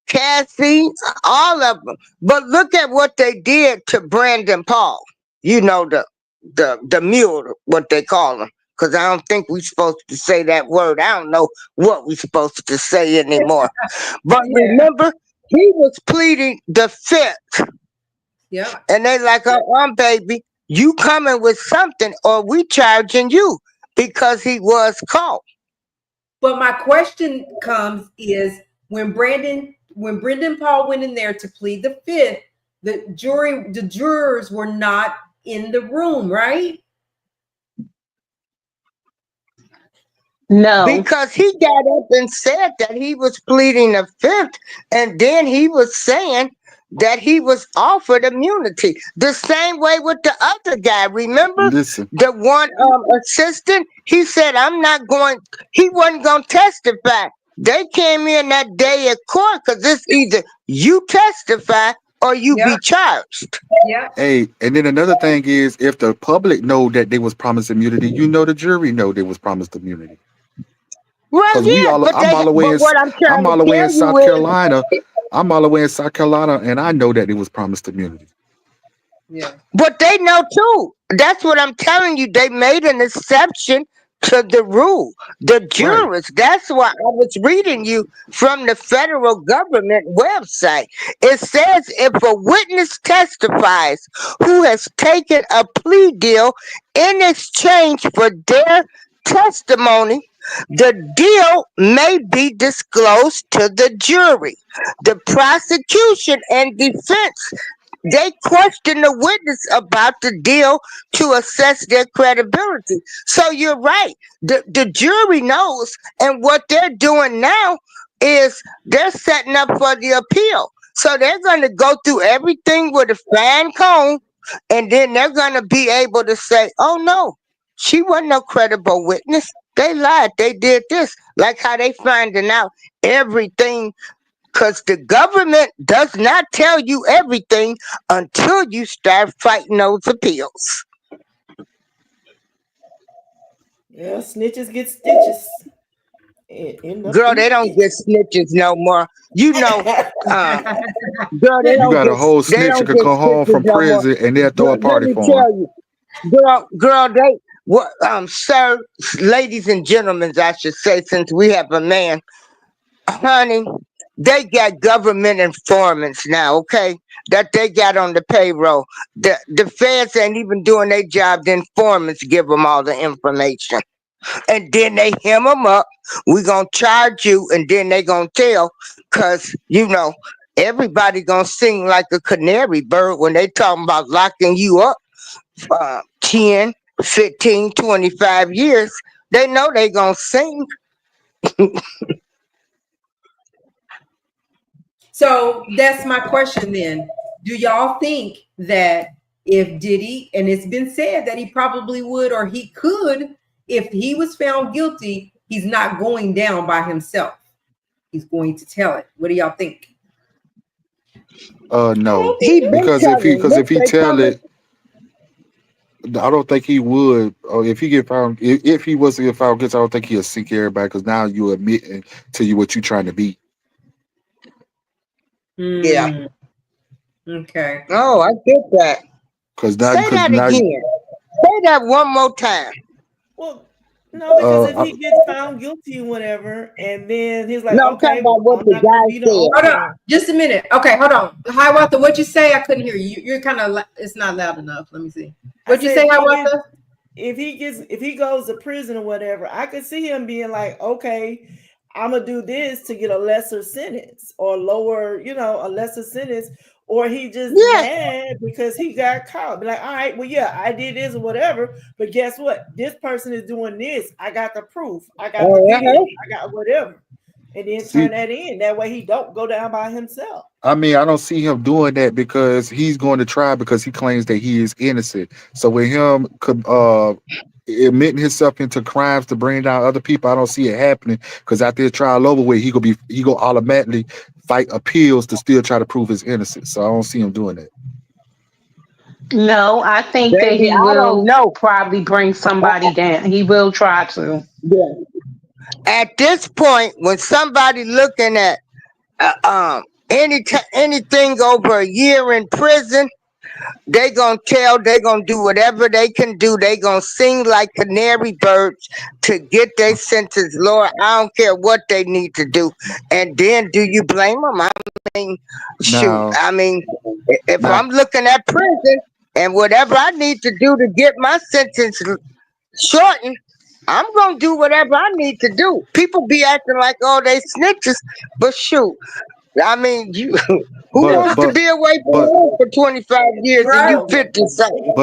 Cassie, all of them. But look at what they did to Brandon Paul. You know the mule, what they call him. Because I don't think we're supposed to say that word. I don't know what we're supposed to say anymore. But Yeah. remember, he was pleading the fifth, Yep. and they like, baby, you coming with something, or we charging you because he was caught. But my question comes is when Brendan Paul went in there to plead the fifth, the jurors were not in the room, right? No. Because he got up and said that he was pleading the fifth, and then he was saying that he was offered immunity. The same way with the other guy. Remember Listen, the one assistant? He said, I'm not going, he wasn't going to testify. They came in that day at court because it's either you testify or you Yep. be charged. Yep. hey, and then another thing is, if the public know that they was promised immunity, the jury know they was promised immunity. Well, Cause yeah, but I'm trying to all the way in tell South you Carolina. I'm all the way in South Carolina, and I know that it was promised immunity. Yeah. But they know too. That's what I'm telling you. They made an exception to the rule. The Right. jurors. That's why I was reading you from the federal government website. It says if a witness testifies who has taken a plea deal in exchange for their testimony, the deal may be disclosed to the jury. The prosecution and defense, they question the witness about the deal to assess their credibility. So you're right. The jury knows, and what they're doing now is they're setting up for the appeal. So they're going to go through everything with a fine comb, and then they're going to be able to say, oh no, she wasn't no credible witness. They lied. They did this. Like how they finding out everything, because the government does not tell you everything until you start fighting those appeals. Yeah, snitches get stitches. End up Girl, in they don't get ditches. snitches no more. You know, uh, girl, You got a whole they snitch who don't could get come home stitches from no more. prison and they'll throw a Let party me for him. tell you, girl, they sir, ladies and gentlemen, I should say, since we have a man, honey, they got government informants now, okay, that they got on the payroll. The feds ain't even doing their job. The informants give them all the information, and then they hem them up. We gonna charge you, and then they gonna tell, cause everybody gonna sing like a canary bird when they talking about locking you up 10, 15, 25 years. They know they gonna sing. So that's my question then. Do y'all think that if Diddy, and it's been said that he probably would or he could, if he was found guilty, he's not going down by himself. He's going to tell it. What do y'all think? I No, don't He think been because telling. if Look, he they tell coming. it, I don't think he would. Or if he get found, if he was to get found guilty, I don't think he'll sink everybody because now you admitting to you what you trying to be. Yeah. Hmm. Okay. Oh, I get that. Say Because that now, again. Say that one more time. well, no, because if I, he gets found guilty or whatever, and then he's like, No, I'm talking okay, about well, what I'm the not gonna guy be the said. Hold on, owner. just a minute. Okay, hold on. Hi, Walter. What'd you say? I couldn't hear you. You're kind of. It's not loud enough. Let me see. I What'd you said say, Hi, Walter? if he goes to prison or whatever, I could see him being like, okay, I'm gonna do this to get a lesser sentence or lower, a lesser sentence, or he just Yeah. mad because he got caught. Be like, all right, well, yeah, I did this or whatever, but guess what? This person is doing this. I got the proof. I got the video. Uh-huh. I got whatever, and then see, turn that in. That way, he don't go down by himself. I mean, I don't see him doing that because he's going to try because he claims that he is innocent. So with him admitting himself into crimes to bring down other people, I don't see it happening. Because after the trial over with, he go automatically fight appeals to still try to prove his innocence. So I don't see him doing that. No, I think that Baby, he I don't will know. probably bring somebody down. He will try to. Yeah. At this point, when somebody looking at anything over a year in prison, they gonna do whatever they can do. They gonna sing like canary birds to get their sentence. Lord, I don't care what they need to do. And then, do you blame them? I mean, shoot. Now, I mean, if now, I'm looking at prison and whatever I need to do to get my sentence shortened, I'm gonna do whatever I need to do. People be acting like, oh, they snitches, but shoot, I mean, you who but wants to but be away from but home for 25 years and Right. you 50 something?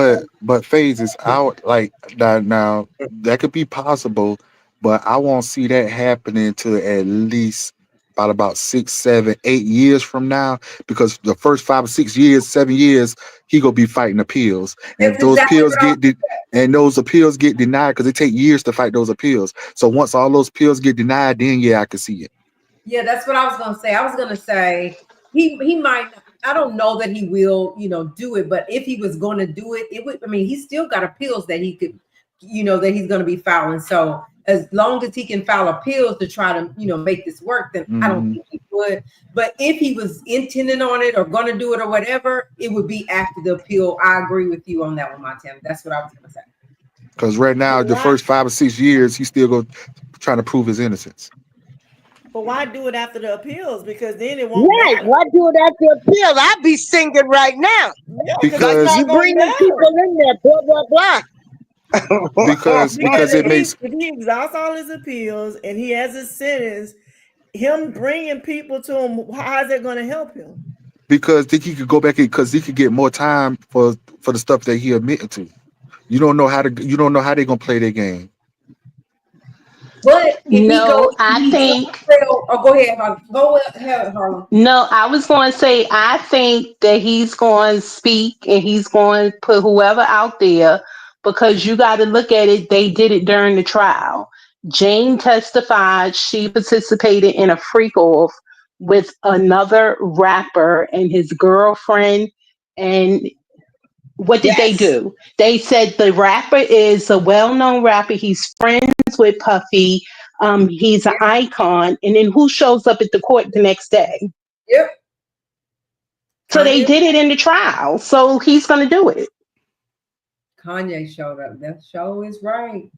but phases out like that now that could be possible, but I won't see that happening to at least about 6, 7, 8 years from now because the first 5 or 6 years, 7 years, he gonna be fighting appeals, and if That's those exactly appeals what I was. and those appeals get denied because it take years to fight those appeals. So once all those appeals get denied, then yeah, I can see it. Yeah, that's what I was gonna say. I was gonna say he might. I don't know that he will, do it. But if he was going to do it, it would. I mean, he's still got appeals that he could, that he's going to be filing. So as long as he can file appeals to try to, make this work, then I don't Hmm. think he would. But if he was intending on it or going to do it or whatever, it would be after the appeal. I agree with you on that one, Montana. That's what I was gonna say. Because right now, But the why? first 5 or 6 years, he's still go trying to prove his innocence. But why do it after the appeals? Because then it won't Right, matter. why do it after appeal? I be singing right now. Yeah, because Like it's Because not you gonna bringing matter. people in there, blah, blah, blah. Because because it makes if he exhausts all his appeals and he has his sentence, him bringing people to him, how is that going to help him? because think he could go back because he could get more time for the stuff that he admitted to. You don't know how they're gonna play their game But if he goes No, and I he does think fail, oh, go ahead, Harlan. Go ahead, Harlan. no, I was going to say I think that he's going to speak and he's going to put whoever out there because you got to look at it. They did it during the trial. Jane testified she participated in a freak off with another rapper and his girlfriend. And what did they Yes. do? They said the rapper is a well known rapper. He's friends with Puffy. He's an icon. And then who shows up at the court the next day? Yep. So they Kanye. did it in the trial. So he's going to do it. Kanye showed up. That show is right.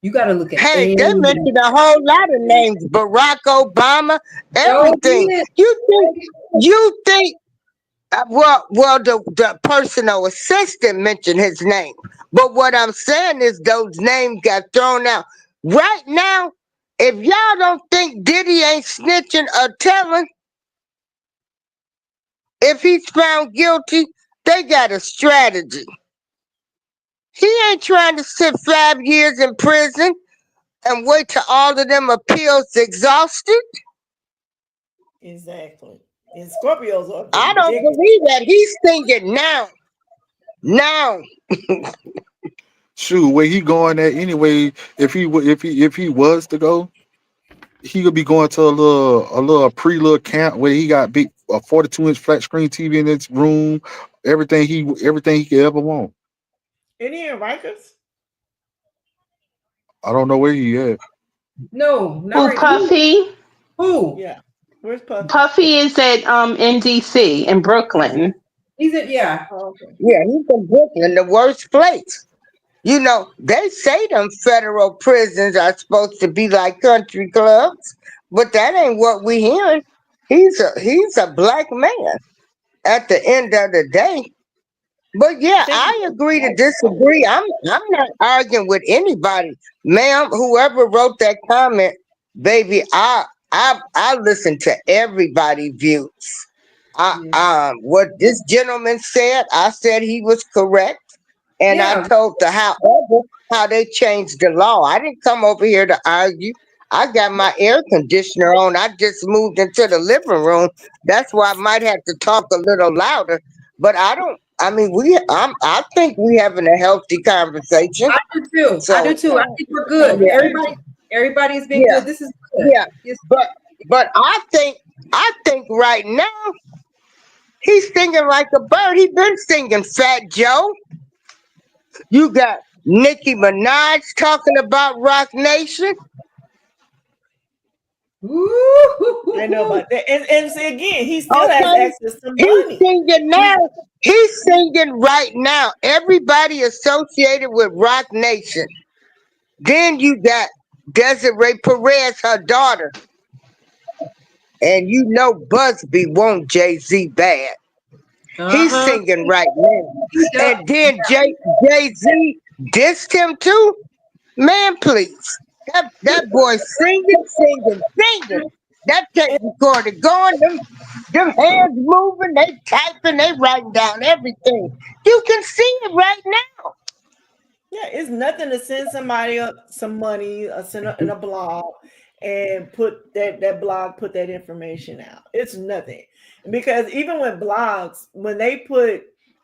You got to look at Hey, they every mentioned a whole lot of names. Barack Obama, show. everything. Did. You think well, the personal assistant mentioned his name. But what I'm saying is those names got thrown out. Right now, if y'all don't think Diddy ain't snitching or telling, if he's found guilty, they got a strategy. He ain't trying to sit 5 years in prison and wait till all of them appeals exhausted. Exactly. And Scorpios are I don't vindictive. believe that. He's thinking now. Now, Shoot, where he going at anyway? If he was to go, he could be going to a little pre-little camp where he got big a 42-inch flat screen TV in his room, everything he could ever want. Any in Rikers? I don't know where he at. No, not Who right. Who? Puffy? Who? Yeah. Where's Puffy? Puffy is at NDC in Brooklyn. He's at, yeah. Oh, okay. yeah, he's in Brooklyn, the worst place. You know, they say them federal prisons are supposed to be like country clubs, but that ain't what we hearing. He's a black man at the end of the day. But I yeah, think I agree to disagree. I'm not arguing with anybody, ma'am. Whoever wrote that comment, baby, I listen to everybody's views. Yeah. What this gentleman said, I said he was correct, and I Yeah. told the however how they changed the law. I didn't come over here to argue. I got my air conditioner on. I just moved into the living room. That's why I might have to talk a little louder. But I don't. I mean, I think we having a healthy conversation. I do too. I do So too. I so. think we're No, good. we yeah, agree. Everybody has been yeah, good. This is good. yeah. Yes. But but I think right now he's singing like a bird. He been singing, Fat Joe. You got Nicki Minaj talking about Rock Nation. I know Ooh. about that. And see, again, he still has Okay, access to he's money. singing now. He's He's singing right now. Everybody associated with Rock Nation. Then you got Desiree Perez, her daughter, and you know Busby want Jay Z bad. He's Uh-huh. singing right now. Yep. And then Jay Z dissed him too. Man, please. That boy singing. That tape and recorder going, them hands moving, they typing, they writing down everything. You can see it right now. yeah, it's nothing to send somebody up some money or send in a blog and put that blog put that information out. It's nothing. Because even with blogs, when they put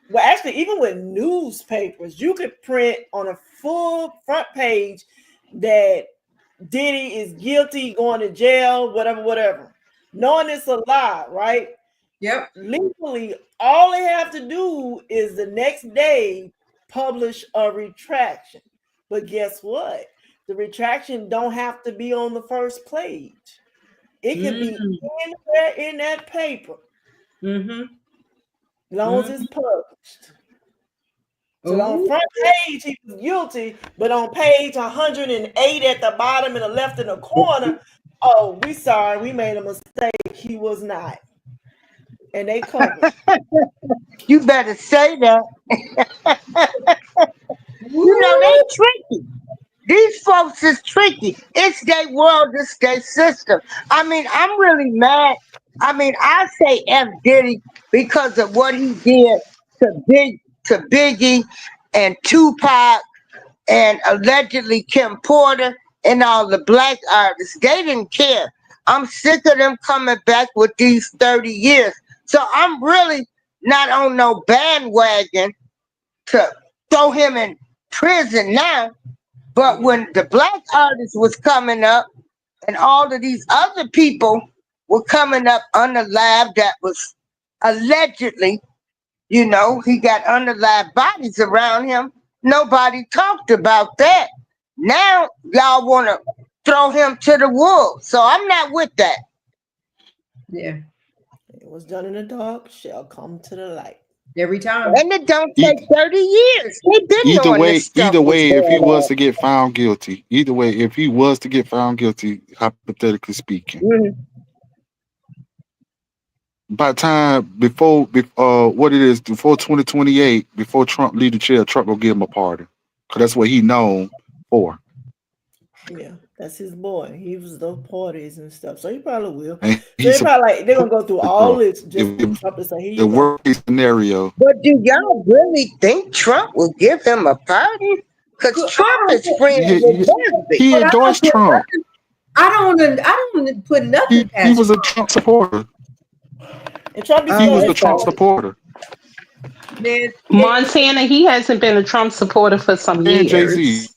well, actually, even with newspapers, you could print on a full front page that Diddy is guilty, going to jail, whatever, whatever. Knowing it's a lie, right? Yep. Legally, all they have to do is the next day publish a retraction. But guess what? The retraction don't have to be on the first page. It can be anywhere in that paper, Mm-hmm. as long as Mm-hmm. it's published. So on Ooh. front page he was guilty, but on page 108 at the bottom and the left in the corner, oh, we sorry, we made a mistake. He was not, and they covered. You better say that. You know, they Ooh. tricky. These folks is tricky. It's their world, it's their system. I mean, I'm really mad. I mean, I say F Diddy because of what he did to Biggie and Tupac and allegedly Kim Porter and all the black artists. They didn't care. I'm sick of them coming back with these 30 years. So I'm really not on no bandwagon to throw him in prison now. But Yeah. when the black artist was coming up and all of these other people were coming up unalive that was allegedly, he got unalive bodies around him. Nobody talked about that. Now y'all want to throw him to the wolves. So I'm not with that. Yeah. It was done in the dark, shall come to the light. Every time. And it don't take Either, 30 years. They've been either knowing this way, stuff either was way, if he going was on. to get found guilty, either way, if he was to get found guilty, hypothetically speaking, Mhm. by the time what it is before 2028, before Trump leave the chair, Trump will give him a pardon, cause that's what he known for, Yeah, that's his boy. He was those parties and stuff, so he probably will. and So they he's probably like they're gonna go supposed through to, all bro. this just for If Trump to say, "Here the you go." worst case scenario, But do y'all really think Trump will give him a pardon? Because Good. Trump is friends he, with he, Busby. he But I don't endorsed put Trump. nothing. I don't put nothing He past was a Trump. Trump supporter. And Trump be He slow was Oh, a his Trump okay. roll. supporter. Man, Montana, he hasn't been a Trump supporter for some And Jay Z. years.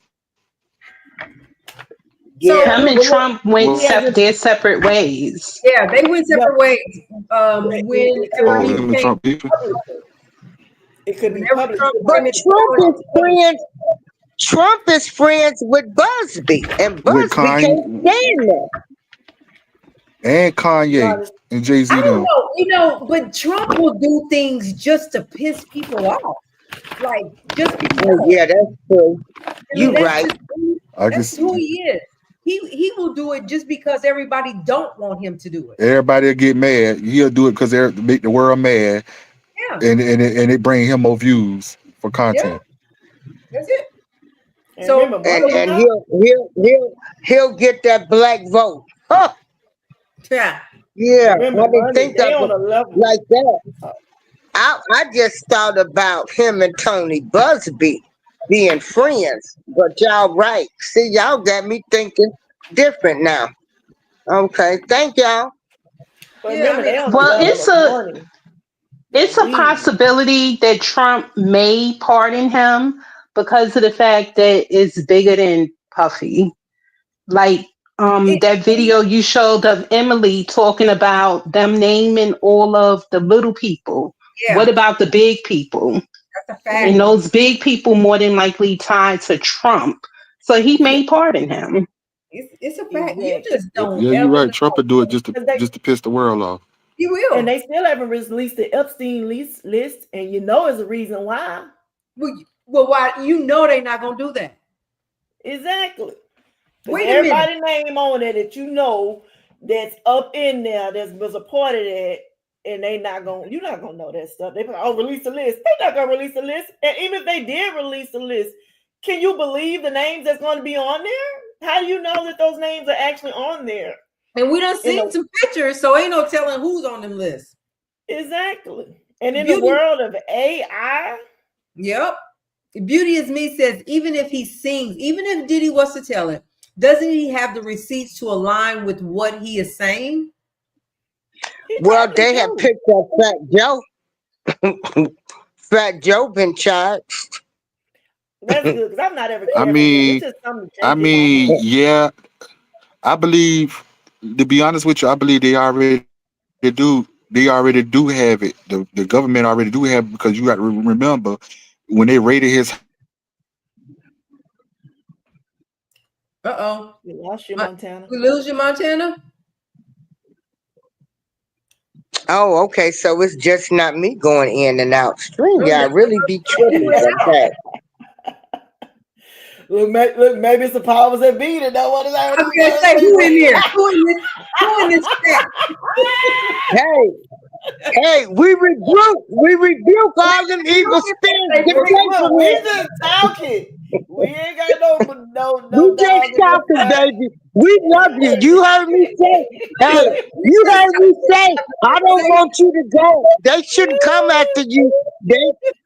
so Yeah, Him and but Trump went he hasn't. their separate ways. yeah, they went No, separate ways. it could Whenever Oh, he be him and came, Trump beefing. public. It could be whenever public. Trump But came into Trump is politics, friends. Trump is friends with Busby, and With Busby can't Kanye stand that. and No, Kanye and Jay I Z don't them. know, but Trump will do things just to piss people off, like just Oh because. yeah, that's true. I mean, You right. I that's guess who he is. He will do it just because everybody don't want him to do it. everybody will get mad. He'll do it because they make the world mad, Yeah, and it bring him more views for yeah, content. that's it. and So, remember, And money so and talk. he'll get that black vote. Huh. yeah, Yeah, Remember, when they money. think They of on it a level. like that. I just thought about him and Tony Busby being friends. But y'all right. See, y'all got me thinking different now. Okay, thank y'all. But yeah. I remember, mean, they on the Well, level of money it's than a we. possibility that Trump may pardon him because of the fact that it's bigger than Puffy. Like it, that video you showed of Emily talking about them naming all of the little people. What yeah, about the big people? that's a And fact. Mm-hmm. those big people more than likely tied to Trump. So he Yeah, may pardon him. It's a fact. You exactly. just don't Yeah, you're ever right. Trump know. will do it Because they just to piss the world off. You and will. they still haven't released the Epstein list, and you know there's a reason why. Well, why you know they're not gonna do that? Exactly. Because Wait a minute. everybody name on it that you know that's up in there that was a part of that, and you're not gonna know that stuff. They release the list. They're not gonna release the list. And even if they did release the list, can you believe the names that's gonna be on there? How do you know that those names are actually on there? And we done In seen the some pictures, so ain't no telling who's on them lists. exactly. And in the Beauty. world of AI, Yep. Beauty is me says even if he sings, even if Diddy was to tell it, doesn't he have the receipts to align with what he is saying? he Well, probably they have do. picked up Fat Joe. Fat Joe been charged. That's good because I've not ever I cared for him. It's mean, just something to think in my head. yeah, I believe. To be honest with you, I believe they already do have it. The government already do have it because you got to remember when they raided his house, they found all kind of stuff in there. Uh-oh. We lost you, Montana. We lose you, Montana? Oh, okay. So it's just not me going in and out. Stream, Oh, y'all really be you tripping went out. sometimes. Look, maybe it's the powers that be that don't want to I was gonna say who in there? Who in this chat? Hey, hey, we rebuke all them evil spirits. Get away Look, from we here. just talking. We ain't got no We just dog in this talking, fight. baby. We love you. You heard me say, hey, Look, we you just heard me say, I don't want you to go. They shouldn't come after you.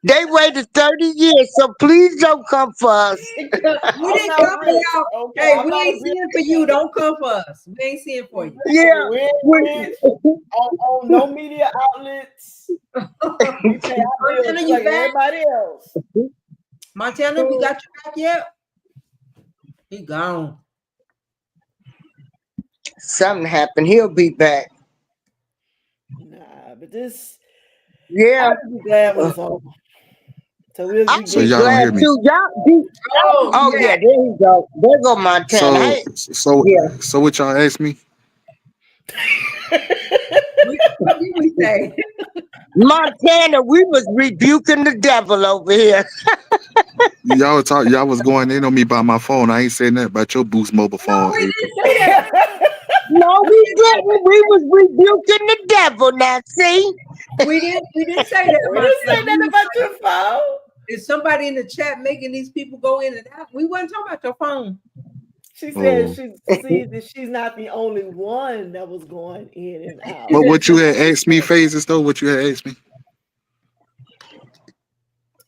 They waited 30 years, so please don't come for us. we I'm didn't not come for rich. y'all. Okay, Hey, I'm we not a ain't seeing for you. billionaire. Don't come for us. We ain't seeing for you. Yeah. We ain't rich on no media outlets. We pay our bills Montana, just you like back? everybody else. Montana, we got you back yet? He gone. Something happened. He'll be back. Nah, but this, Yeah. I'll be glad when it's over. So I'll we So get be y'all don't glad hear clean. me. too. Y'all be. Oh, Oh, you yeah, back. there you go. There go Montana. So Hey, so yeah. so what y'all asked me? What did we say? Montana, we was rebuking the devil over here. Y'all was going in on me by my phone. I ain't saying that about your Boost mobile No, phone, we April. didn't say that. No, we didn't. We was rebuking the devil. Now, see? We didn't say that, We didn't Montana. say nothing about your phone. Is somebody in the chat making these people go in and out? We wasn't talking about your phone. She said Oh, she sees that she's not the only one that was going in and out. but what you had asked me, phases though? What you had asked me?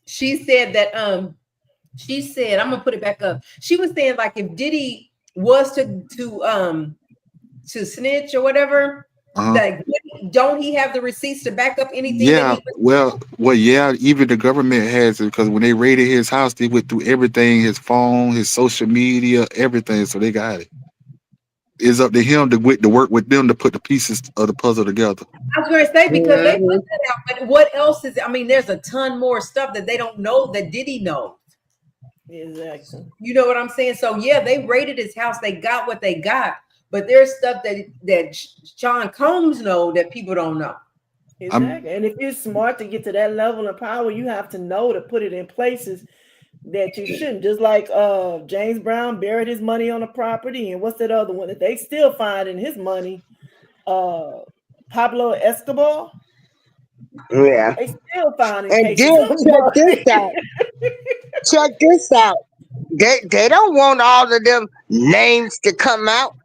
She said that she said, I'm gonna put it back up. She was saying like if Diddy was to snitch or whatever, Uh-huh. Like, don't he have the receipts to back up anything that Yeah, he? yeah. Even the government has it because when they raided his house, they went through everything: his phone, his social media, everything. So they got it. It's up to him to work with them to put the pieces of the puzzle together. I was going to say because they put Mhm. that out, but what else is? I mean, there's a ton more stuff that they don't know that Diddy knows. Exactly. You know what I'm saying? So yeah, they raided his house. They got what they got, but there's stuff that Sean Combs know that people don't know. I'm Exactly. And if you're smart to get to that level of power, you have to know to put it in places that you shouldn't. Just like James Brown buried his money on a property, and what's that other one that they still finding his money? Pablo Escobar. Yeah. They still finding And cases then of check this money. out. Check this out. They don't want all of them names to come out.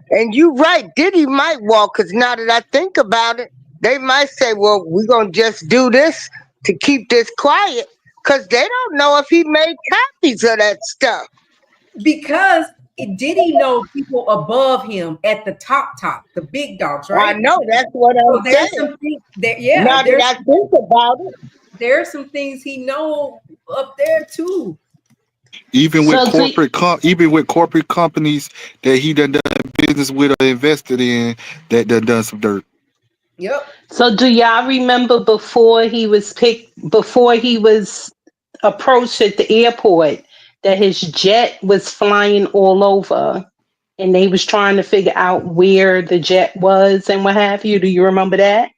And you right, Diddy might walk, because now that I think about it, they might say, well, we're gonna just do this to keep this quiet, because they don't know if he made copies of that stuff. Because Diddy know people above him at the top, the big dogs, I right? know that's what So I'm there's saying. something there. Yeah, Now that I think about it, there's some things he know up there too. So do even with corporate companies that he done business with or invested in that done some dirt. Yep. so do y'all remember before he was approached at the airport that his jet was flying all over and they was trying to figure out where the jet was and what have you? Do you remember that?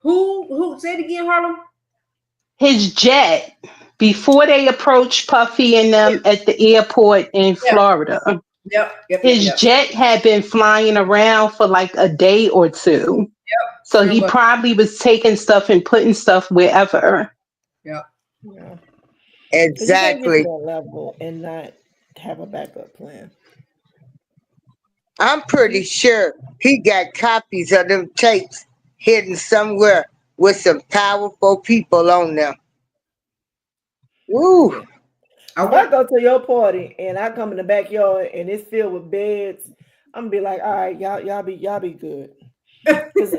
Who say it again, Harlem? His jet before they approached Puffy and them at the airport in Yeah. Florida. His Yep. jet had been flying around for like a day or two. So Sure he was. probably was taking stuff and putting stuff wherever. Yep. Yeah. Because you can't get to exactly. that level and not have a backup plan. I'm pretty sure he got copies of them tapes hidden somewhere with some powerful people on them. Woo! Yeah. I If I want. go to your party and I come in the backyard and it's filled with beds, I'm gonna be like, all right, y'all be good. Because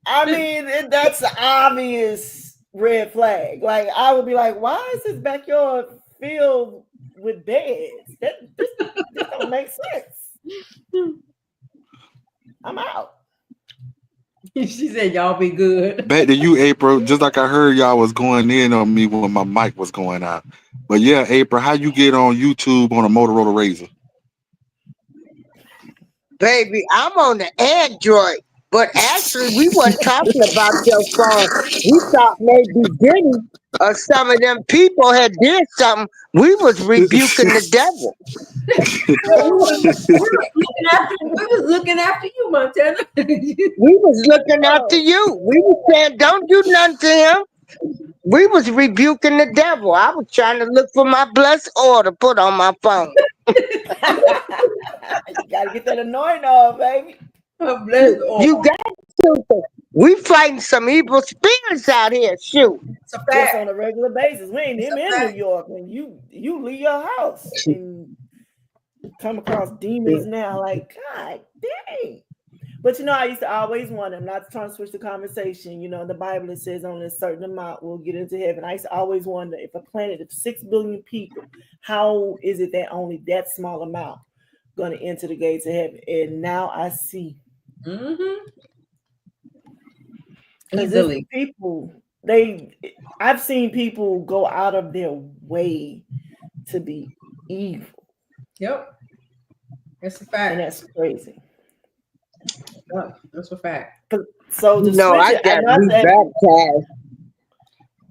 I mean, that's an obvious red flag. Like I would be like, why is this backyard filled with beds? This don't make sense. I'm out. She said, "Y'all be good." Back to you, April. Just like I heard y'all was going in on me when my mic was going out. But yeah, April, how you get on YouTube on a Motorola Razor? Baby, I'm on the Android. But actually, we wasn't talking about your phone. We thought maybe Diddy or some of them people had did something. We was rebuking the devil. We was looking after you, Montana. We was looking after Oh. you. We was saying, don't do nothing to him. We was rebuking the devil. I was trying to look for my blessed oil to put on my phone. You gotta get that anointing off, baby. Bless all. You got to. We fighting some evil spirits out here. Shoot. It's a Just fact. on a regular basis. We ain't It's even a in New fact. York when you leave your house and come across demons now. Like, God dang. But I used to always wonder, I'm not trying to switch the conversation. In the Bible it says only a certain amount will get into heaven. I used to always wonder if a planet of 6 billion people, how is it that only that small amount going to enter the gates of heaven? And now I see. Mm-hmm. Because it's Easily. people, I've seen people go out of their way to be evil. Yep. It's a And fact. that's crazy. Yep. That's a fact. So to No, switch I it, got I'm not saying rebaptized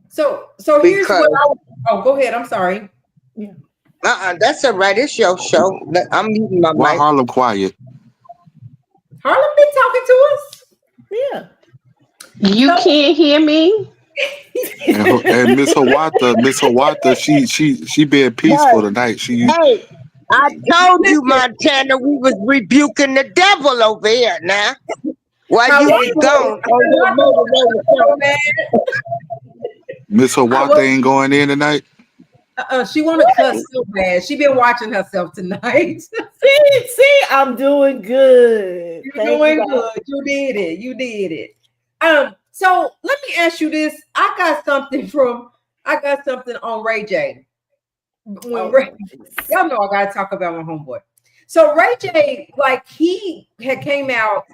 So here's because what go ahead. I'm sorry. yeah. that's all right. It's your show. I'm muting my Why mic. Harlem quiet? Harlem been talking to us. Yeah. You So can't hear me? And Miss Hawata, she being peaceful Hey, tonight. hey, I told you, listen, Montana, we was rebuking the devil over here now. While I you was was gone on your so motorroller show. mad. Miss I Hawata was ain't going in tonight. She want to cuss so bad. She been watching herself tonight. See, I'm doing good. You're Thank you, doing guys. good. You did it. You did it. So let me ask you this. I got something on Ray J. When Oh, Ray, jeez. y'all know I gotta talk about my homeboy. So Ray J, like he had came out,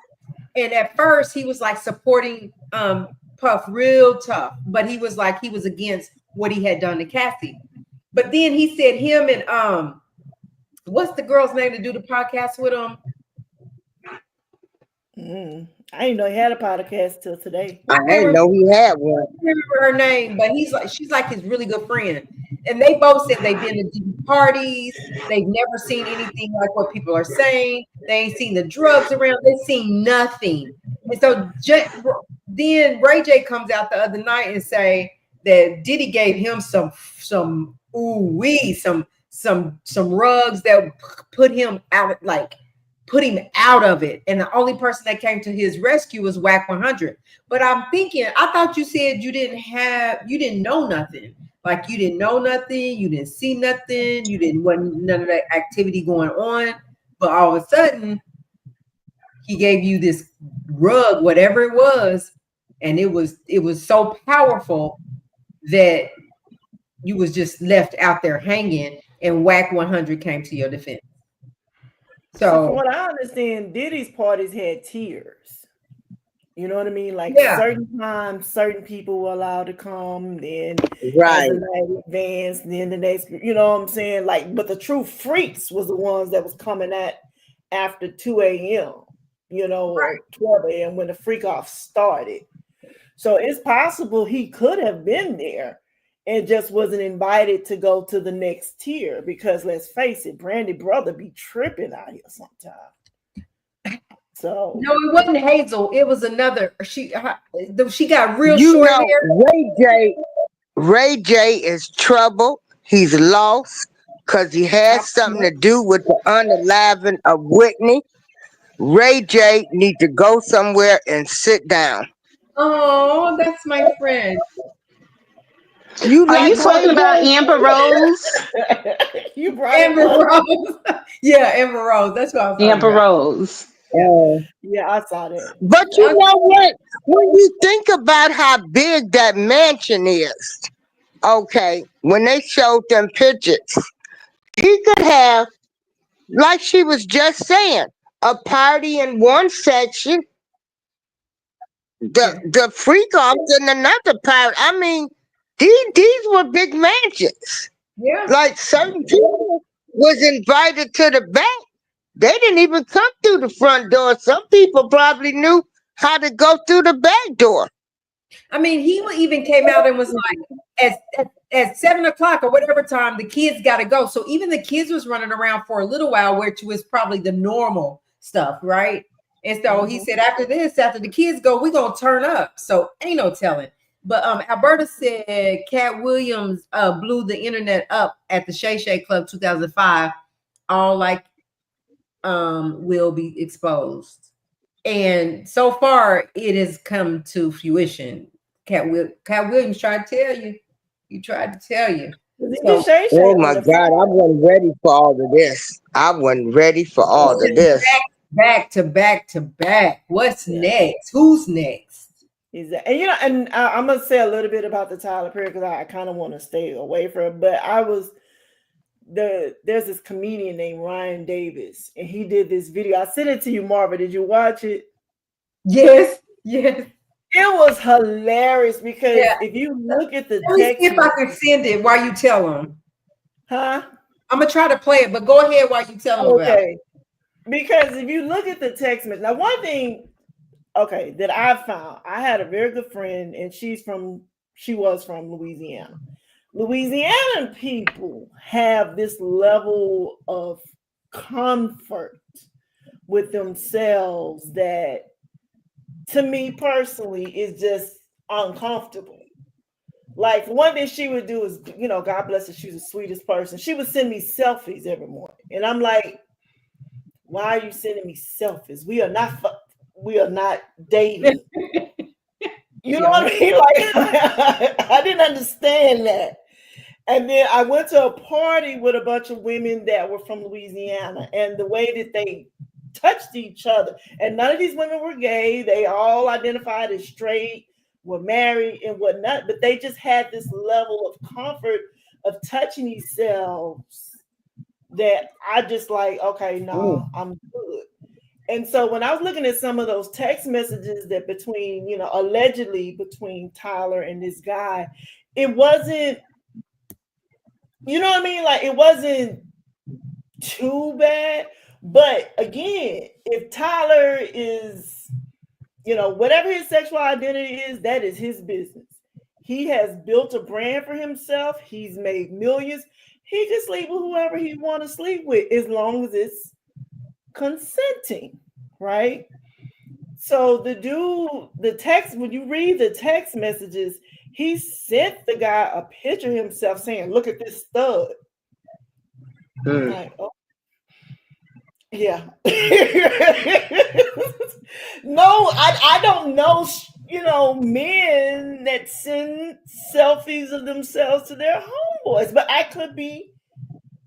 and at first he was like supporting Puff real tough, but he was like he was against what he had done to Cassie. But then he said him and what's the girl's name to do the podcast with him? I didn't know he had a podcast till today. I didn't know he had one. I can't remember her name, but she's like his really good friend. And they both said they've been to different parties. They've never seen anything like what people are saying. They ain't seen the drugs around. They've seen nothing. And so then Ray J comes out the other night and say that Diddy gave him some rugs that put him out, like put him out of it. And the only person that came to his rescue was Whack 100. But I'm thinking, I thought you said you didn't know nothing. Like you didn't know nothing, you didn't see nothing, wasn't none of that activity going on. But all of a sudden, he gave you this rug, whatever it was, and it was so powerful that you was just left out there hanging, and Whack 100 came to your defense. So from what I understand, Diddy's parties had tiers. You know what I mean? Like certain times, certain people were allowed to come. Then Right. as the night advanced, then the next, you know what I'm saying? Like, but the true freaks was the ones that was coming at after 2 a.m. You know, or 12 a.m. when the freak off started. So it's possible he could have been there and just wasn't invited to go to the next tier, because let's face it, Brandy brother be tripping out here sometimes. So no, it wasn't Hazel. It was another. She got real You short know, hair. Ray J is trouble. He's lost because he has something to do with the unaliving of Whitney. Ray J need to go somewhere and sit down. Oh, that's my friend. You Are like you talking Ray about J? Amber Rose? you brought Amber it up. Rose. Yeah, Amber Rose. That's what I was talking Amber about. Rose. Yeah, I saw that. But you know what? When you think about how big that mansion is, okay, when they showed them pictures, he could have, like she was just saying, a party in one section, the freak offs in another part. I mean, these were big mansions. Yeah. Like certain people was invited to the back. They didn't even come through the front door. Some people probably knew how to go through the back door. I mean, he even came out and was like, at 7 o'clock or whatever time, the kids got to go. So even the kids was running around for a little while, which was probably the normal stuff, right? And so he said, after the kids go, we're going to turn up. So ain't no telling. But Alberta said Cat Williams blew the internet up at the Shay Shay Club 2005. All like will be exposed. And so far, it has come to fruition. Cat Williams tried to tell you. He tried to tell you. So, Oh my God, I wasn't ready for all of this. I wasn't ready for all of this. back to back to back. What's next? Who's next? And you know, and I'm gonna say a little bit about the Tyler Perry because I kind of want to stay away from it. But there's this comedian named Ryan Davis, and he did this video. I sent it to you, Marva. Did you watch it? Yes, yes. It was hilarious because if you look at the text, if I can send it while you tell them. Huh? I'm gonna try to play it, but go ahead while you tell them about it. Because if you look at the text message, now one thing, that I found, I had a very good friend, and she was from Louisiana. Louisiana people have this level of comfort with themselves that, to me personally, is just uncomfortable. Like one thing she would do is, God bless her, she's the sweetest person. She would send me selfies every morning, and I'm like, "Why are you sending me selfies? We are not dating." You know what I mean? Like I didn't understand that. And then I went to a party with a bunch of women that were from Louisiana, and the way that they touched each other, and none of these women were gay. They all identified as straight, were married and whatnot, but they just had this level of comfort of touching themselves that I just like, okay, no, I'm good. And so when I was looking at some of those text messages that between, allegedly between Tyler and this guy, it wasn't, you know what I mean? Like it wasn't too bad. But again, if Tyler is, whatever his sexual identity is, that is his business. He has built a brand for himself. He's made millions. He can sleep with whoever he want to sleep with as long as it's consenting, right? So the text, when you read the text messages, he sent the guy a picture of himself saying, "Look at this stud." Like, oh, yeah. No, I don't know, men that send selfies of themselves to their homeboys, but I could be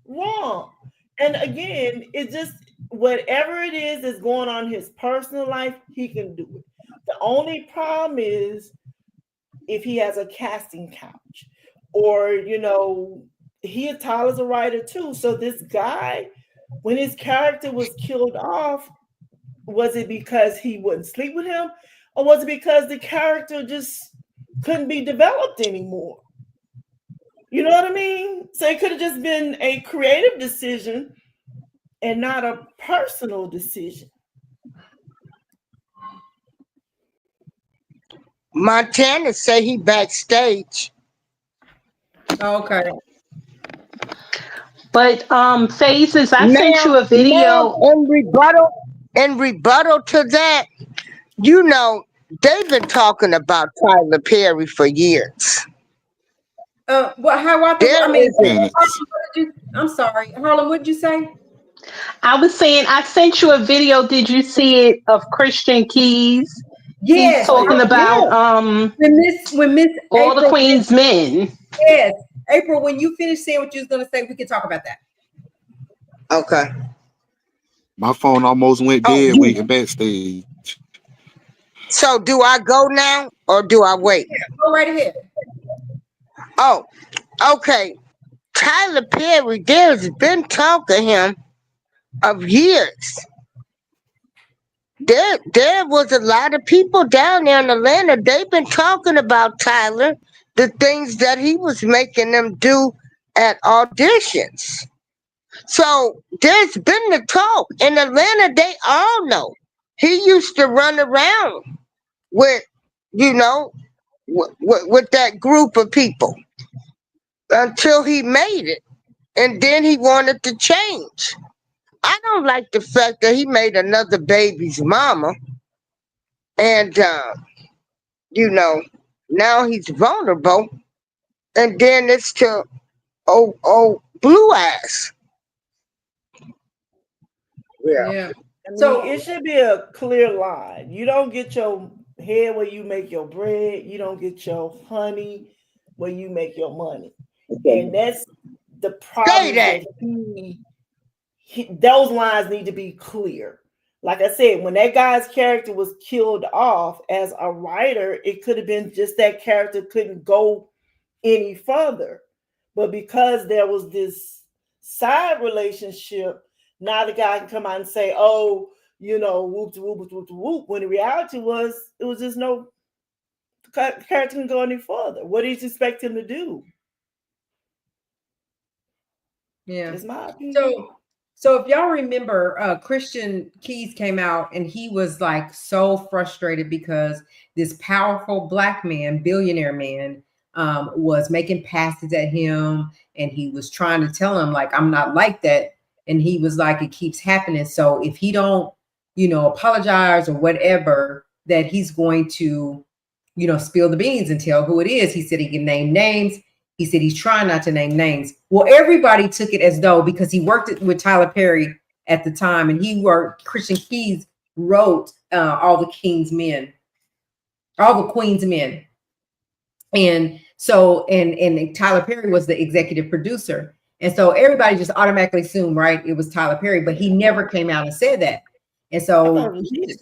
wrong. And again, it just, whatever it is that's going on in his personal life, he can do it. The only problem is if he has a casting couch, or Tyler's a writer too. So this guy, when his character was killed off, was it because he wouldn't sleep with him, or was it because the character just couldn't be developed anymore? You know what I mean? So it could have just been a creative decision and not a personal decision. Montana say he backstage. Okay. But Phases, I sent you a video. In rebuttal to that, they've been talking about Tyler Perry for years. How I There mean, is I'm sorry, Harlan. What did you say? I was saying I sent you a video. Did you see it of Christian Keys? Yes, He's talking about when Miss all April, the Queen's men. Yes, April. When you finish saying what you was gonna say, we can talk about that. okay. My phone almost went dead waiting backstage. So do I go now or do I wait? Go right ahead. Oh, okay. Tyler Perry, there's been talk of him of years. There was a lot of people down there in Atlanta. They've been talking about Tyler, the things that he was making them do at auditions. So there's been the talk in Atlanta. They all know he used to run around with, with that group of people until he made it, and then he wanted to change. I don't like the fact that he made another baby's mama, and now he's vulnerable, and then it's to blue ass. Yeah. I mean, So it should be a clear line. You don't get your head where you make your bread. You don't get your honey where you make your money. And that's the problem, that those lines need to be clear. Like I said, when that guy's character was killed off as a writer, it could have been just that character couldn't go any further. But because there was this side relationship, now the guy can come out and say, "Oh, whoop whoop whoop whoop whoop." When the reality was, it was just no, the character can go any further. What do you expect him to do? yeah. It's my opinion. So if y'all remember, Christian Keys came out and he was like so frustrated because this powerful black man, billionaire man, was making passes at him, and he was trying to tell him like, "I'm not like that." And he was like, "It keeps happening. So if he don't, apologize or whatever, that he's going to, spill the beans and tell who it is." He said he can name names. He said he's trying not to name names. Well, everybody took it as though, because he worked with Tyler Perry at the time, and Christian Keys wrote all the Queen's Men. And So and Tyler Perry was the executive producer. And so everybody just automatically assumed, right, it was Tyler Perry, but he never came out and said that. And I thought so it was Diddy.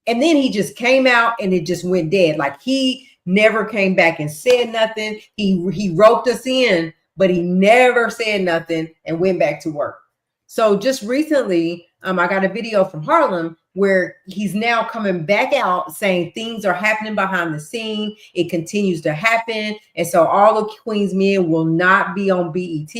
and then he just came out and it just went dead. Like he never came back and said nothing. He roped us in, but he never said nothing and went back to work. So just recently, I got a video from Harlem where he's now coming back out saying things are happening behind the scene. It continues to happen. And so all of Queen's Men will not be on BET.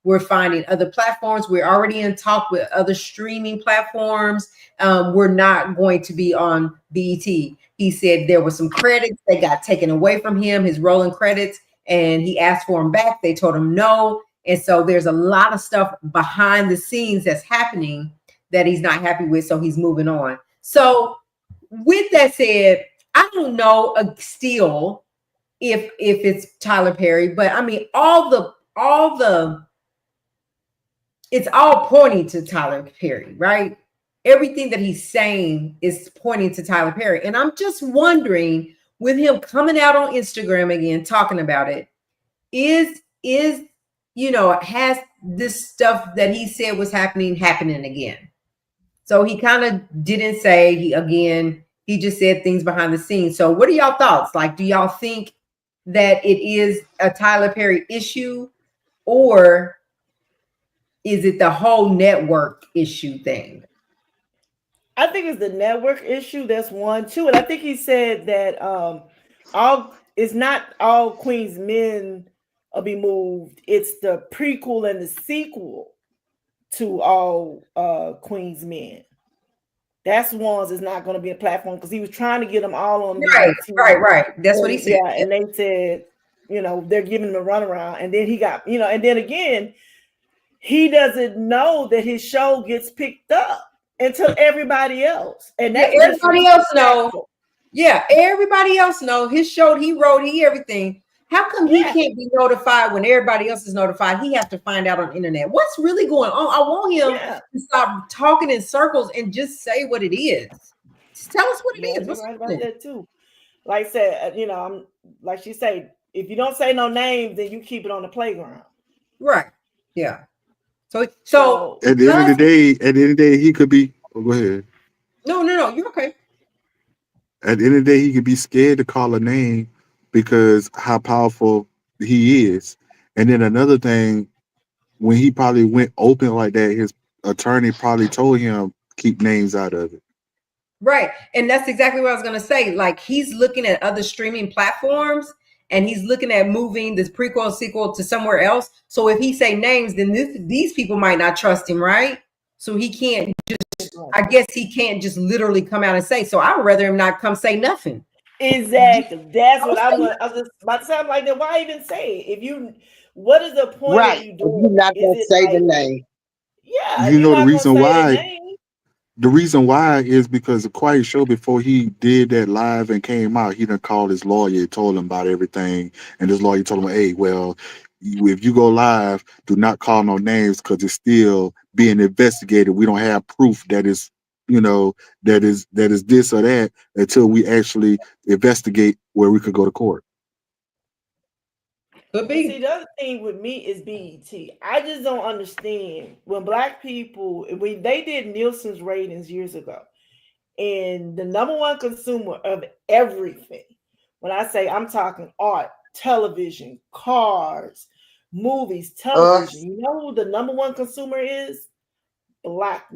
We're finding other platforms. We're already in talk with other streaming platforms. We're not going to be on BET. He said there were some credits that got taken away from him, his rolling credits, and he asked for them back. They told him no. And so there's a lot of stuff behind the scenes that's happening that he's not happy with. So he's moving on. So with that said, I don't know still if it's Tyler Perry, but I mean all the it's all pointing to Tyler Perry, right? Everything that he's saying is pointing to Tyler Perry. And I'm just wondering, with him coming out on Instagram again, talking about it, is has this stuff that he said was happening again? So he kind of didn't say he just said things behind the scenes. So what are y'all thoughts? Like, do y'all think that it is a Tyler Perry issue, or is it the whole network issue thing? I think it's the network issue. That's one, two, and I think he said that all it's not all Queen's Men will be moved. It's the prequel and the sequel to all Queen's Men. That's ones that's not going to be a platform because he was trying to get them all on BET. Right. That's what he said. Yeah, and they said, they're giving him a runaround, and then he got, and then again, he doesn't know that his show gets picked up until everybody else, and that's everybody else knows. Yeah, everybody else know his show. He wrote, everything. How come he can't be notified when everybody else is notified? He has to find out on the internet what's really going on. I want him to stop talking in circles and just say what it is. Just tell us what it is. What's right about that too? Like I said, I'm like she said, if you don't say no names, then you keep it on the playground. Right. Yeah. So at the end of the day, he could be. Oh, go ahead. No, you're okay. At the end of the day, he could be scared to call a name because how powerful he is. And then another thing, when he probably went open like that, his attorney probably told him keep names out of it. Right. And that's exactly what I was going to say. Like, he's looking at other streaming platforms and he's looking at moving this prequel sequel to somewhere else. So if he say names, then these people might not trust him, right? So he can't I guess he can't just literally come out and say. So I would rather him not come say nothing. Exactly. That's what I was just about to say. I'm like, then why even say it? What is the point of you doing? You're not going to say the name. Yeah. You know the reason why? The reason why is because the Quiet Show, before he did that live and came out, he done called his lawyer, told him about everything. And his lawyer told him, hey, well, if you go live, do not call no names because it's still being investigated. We don't have proof that is, that is this or that until we actually investigate where we could go to court. Could be. See, the other thing with me is BET. I just don't understand when Black people, when they did Nielsen's ratings years ago, and the number one consumer of everything, when I say I'm talking art, television, cars, movies, television, you know who the number one consumer is? Black.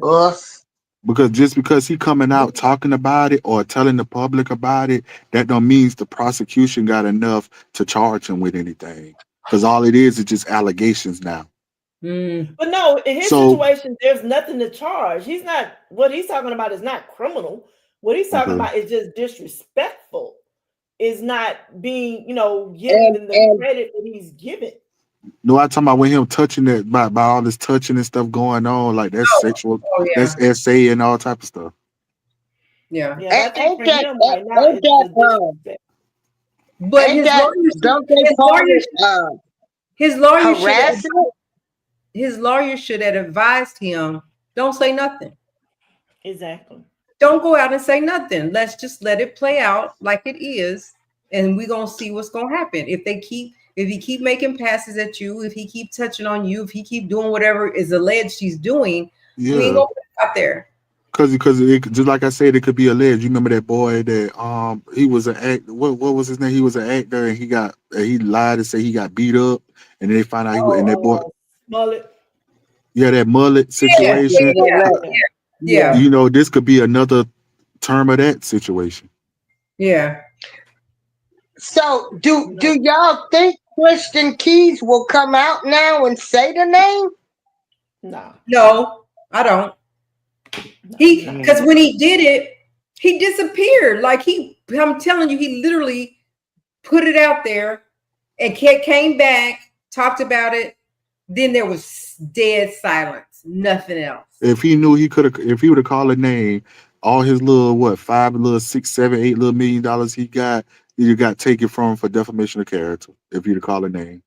Because he coming out talking about it or telling the public about it, that don't mean the prosecution got enough to charge him with anything. Because all it is just allegations now. But no, in his situation, there's nothing to charge. What he's talking about is not criminal. What he's talking about is just disrespectful. Is not being, given the credit that he's given. No, I'm talking about with him touching it by all this touching and stuff going on, like that's sexual, that's SA and all type of stuff. Yeah. I think for him right now, it's but his lawyer should have advised him, don't say nothing. Exactly. Don't go out and say nothing. Let's just let it play out like it is, and we're gonna see what's gonna happen. If they keep if he keep making passes at you, if he keep touching on you, if he keep doing whatever is alleged he's doing, we ain't Yeah, gonna put it out there. because just like I said, it could be alleged. You remember that boy that he was an act. What was his name? He was an actor, and he lied and said he got beat up, and then they found out and that boy, Oh, Smollett. yeah, that mullet Yeah, Yeah, yeah, situation. in yeah, Atlanta. yeah, Yeah. You know, this could be another term of that situation. yeah. So You do know, y'all think Christian Keys will come out now and say the name? nah, No, I don't. nah, he's He not because gonna Mm. when do he did it, he disappeared. Like I'm telling you, he literally put it out there and came back, talked about it. Then there was dead silence, nothing else. If he knew he could have, if he would have called a name, all his little what five, little six, seven, $8 million he got taken from him for defamation of character. If he'd have called a name,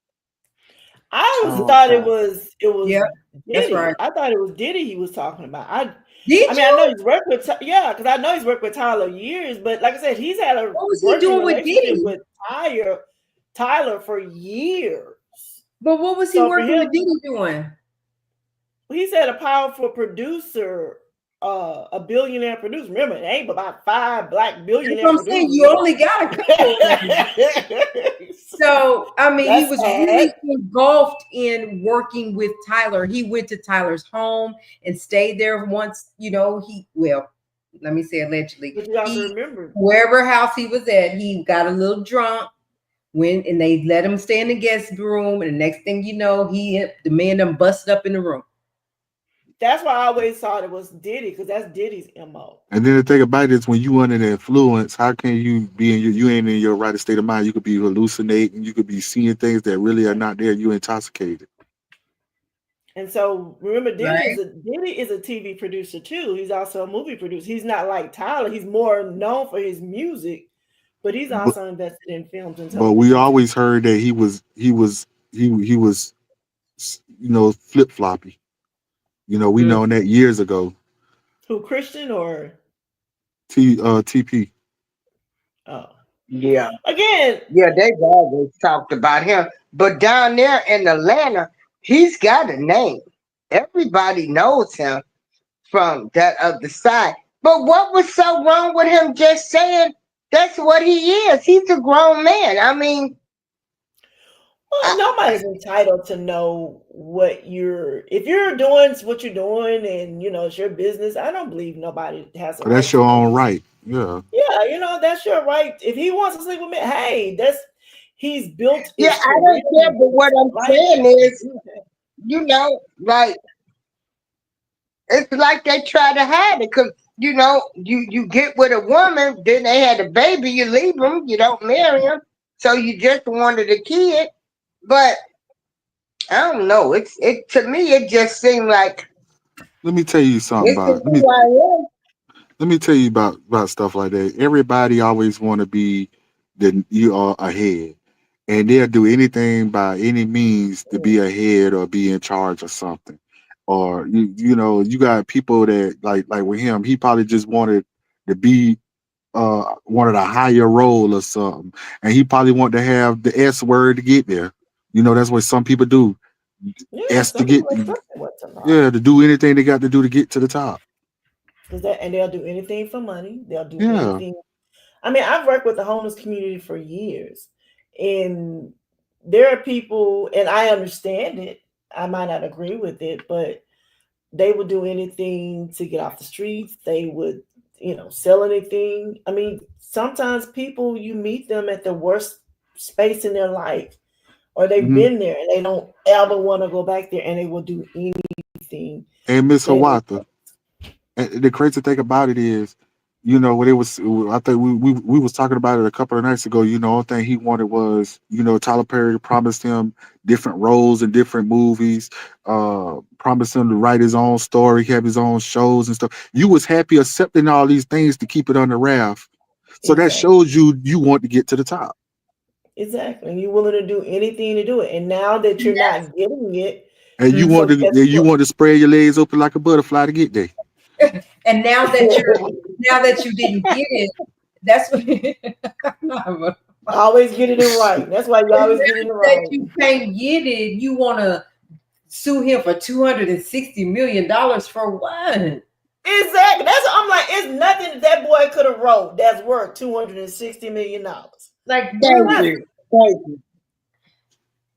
I was Oh, thought okay. it was Yep, that's Diddy. right. I thought it was Diddy he was talking about. I Did mean, I know you? he's worked with yeah, because I know he's worked with Tyler years, but like I said, he's had a What was he working doing with relationship Diddy? with Tyler for years. But what was he So for working with him, Diddy doing? he's had a powerful producer, a billionaire producer. Remember, it ain't about 5 black That's billionaire what I'm saying. You producers. only got a couple of them. So, I mean, he That's was sad. really engulfed in working with Tyler. He went to Tyler's home and stayed there once, well, let me say allegedly. But you have to He, remember, wherever house he was at, he got a little drunk, went and they let him stay in the guest room. And the next thing you know, the man done busted up in the room. that's why I always thought it was Diddy, because that's Diddy's MO. and then the thing about it is when you under the influence, how can you be you ain't in your right state of mind? You could be hallucinating, you could be seeing things that really are not there. You intoxicated. And so remember, Right. Diddy is a TV producer too. He's also a movie producer. He's not like Tyler. He's more known for his music, but he's But also invested in films and we television too. always heard that he was flip floppy. We Mm. known that years ago. Who, Christian or TP. oh, Yeah. again? Yeah, they've always talked about him. But down there in Atlanta, he's got a name. Everybody knows him from that other side. But what was so wrong with him just saying that's what he is? He's a grown man. I mean, Well, I, nobody's entitled to know if you're doing what you're doing, and it's your business. I don't believe nobody has a That's right your to know. own right. Yeah. Yeah, that's your right. If he wants to sleep with me, hey, he's built yeah, his I career, don't he's care. But built his what I'm life saying to is, do that. like, it's like they try to hide it because, you get with a woman, then they had a baby, you leave them, you don't marry them. So you just wanted a kid. But I don't know. It to me, it just seemed like Let me tell you something this is about. who I am. Let me tell you about stuff like that. Everybody always want to be the you are ahead, and they'll do anything by any means to be ahead or be in charge of something. Or you got people that like with him, he probably just wanted to be wanted a higher role or something, and he probably wanted to have the S word to get there. That's what some people do. Yeah, S to some get, people expect what's a lot. yeah, to do anything they got to do to get to the top. And they'll do anything for money. They'll do Yeah. anything. I mean, I've worked with the homeless community for years, and there are people, and I understand it. I might not agree with it, but they would do anything to get off the streets. They would, sell anything. I mean, sometimes people, you meet them at the worst space in their life, or they've Hmm. been there and they don't ever want to go back there, and they will do anything And Miss that it Hawata. And the crazy thing about it is, what it was. I think we was talking about it a couple of nights ago. Only thing he wanted was, Tyler Perry promised him different roles in different movies. Promised him to write his own story, have his own shows and stuff. You was happy accepting all these things to keep it on the raft. So that exactly. shows you want to get to the top. Exactly. And you're willing to do anything to do it. And now that you're not getting it, And you Mhm. want so to guess you what? want to spread your legs open like a butterfly to get there. And now that you didn't get it, that's what. Always get it in right. That's why you always get it in That right. you can't get it, you want to sue him for $260 million for what? Exactly. That's what I'm like. It's nothing that boy could have wrote that's worth $260 million. Like, Thank you. Thank you.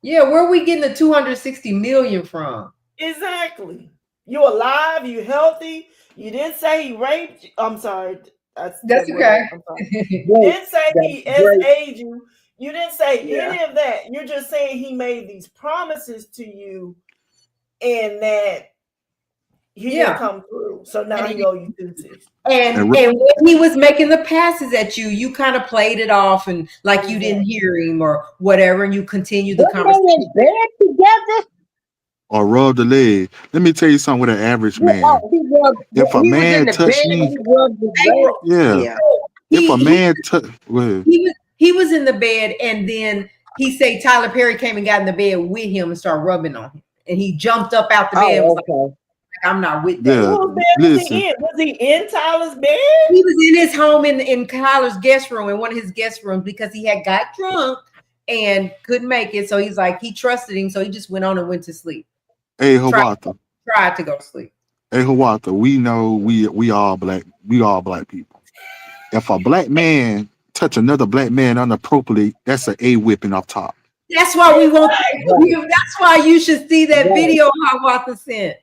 yeah, where are we getting the 260 million from? Exactly. You alive, you healthy. You didn't say he raped you. I'm sorry. That's That okay. word. I'm sorry. You didn't say he Great. SA'd you. You didn't say Yeah. any of that. You're just saying he made these promises to you and that he Yeah. didn't come through. So now And he owe you 260. And And when he was making the passes at you, you kind of played it off and like you didn't Exactly. hear him or whatever, and you continued the Wasn't they conversation. in bed together? or rub the leg. Let me tell you something with an average Yeah, man. If a he was in man the bed touch and me, he rubbed his leg. yeah. Yeah. If a He man touch, well, he was in the bed, and then he said Tyler Perry came and got in the bed with him and started rubbing on him, and he jumped up out the bed and was Oh, okay. like, "I'm not with that." yeah. Whose bed was Listen, he in? Was he in Tyler's bed? He was in his home in Tyler's guest room, in one of his guest rooms, because he had got drunk and couldn't make it. So he's like, he trusted him, so he just went on and went to sleep. hey Tried Hawata, to go to sleep. hey Hawata, we know we all black people. If a black man touch another black man inappropriately, that's an A whipping off top. That's why we want. Right. That's why you should see that Right. video Hawata sent.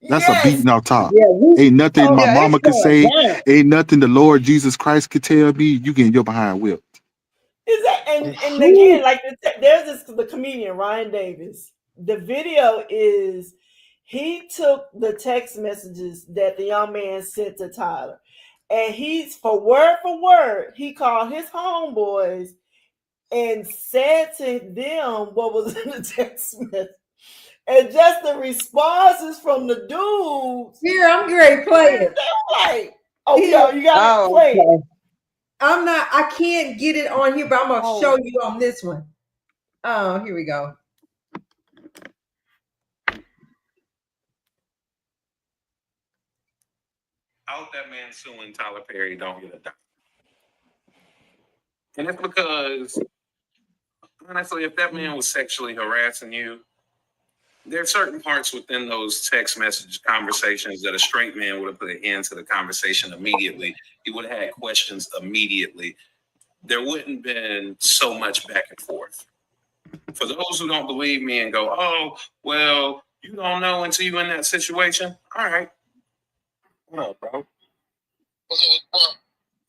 That's a Yes. beating off top. Yeah, Ain't nothing my yeah, mama it's could going say. down. Ain't nothing the Lord Jesus Christ could tell me. You getting your behind whipped. Is that and Whew. again, like there's the comedian Ryan Davis. The video is he took the text messages that the young man sent to Tyler, and he's for word, he called his homeboys and said to them what was in the text message. And just the responses from the dudes, Here, I'm great playing. they're like, oh yeah, you got to Oh, play it. okay. I can't get it on here, but I'm gonna Oh. show you on this one. Oh, here we go. I hope that man suing Tyler Perry don't get a dime. And it's because, honestly, if that man was sexually harassing you, there are certain parts within those text message conversations that a straight man would have put an end to the conversation immediately. He would have had questions immediately. There wouldn't have been so much back and forth. For those who don't believe me and go, oh, well, you don't know until you're in that situation. All right. What up, bro?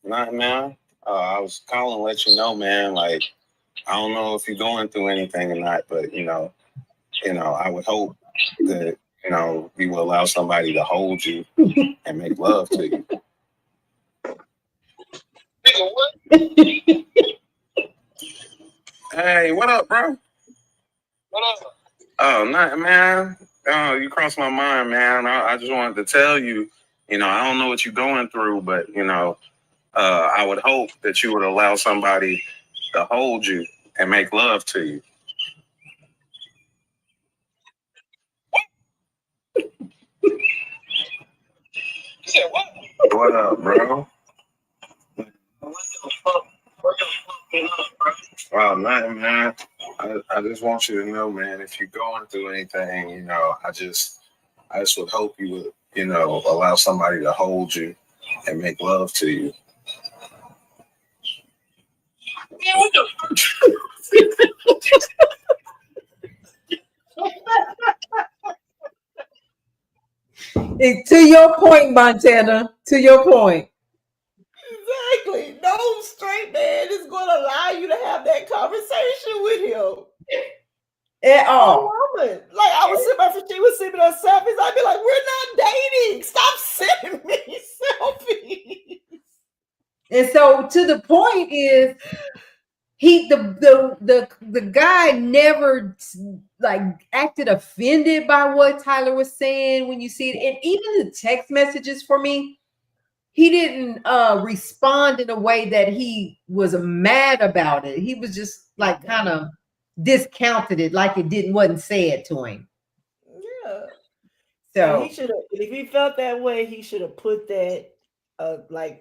Nothing, man. I was calling to let you know, man. Like, I don't know if you're going through anything or not, but I would hope that you will allow somebody to hold you and make love to you. Hey, what up, bro? What up? Oh, nothing, man. Oh, you crossed my mind, man. I just wanted to tell you, I don't know what you're going through, but I would hope that you would allow somebody to hold you and make love to you. You said what? What up, bro? Wow, nothing, man. I just want you to know, man, if you're going through anything, I just would hope you would, allow somebody to hold you and make love to you. To your point, Montana. To your point. Exactly. No straight man is going to allow you to have that conversation with him. At all. Woman. Like I was sitting there, she was sending us selfies. I'd be like, we're not dating. Stop sending me selfies. And so to the point is the guy never like acted offended by what Tyler was saying when you see it. And even the text messages for me, he didn't respond in a way that he was mad about it. He was just like kind of discounted it like it wasn't said to him. Yeah. So he should have, if he felt that way, he should have put that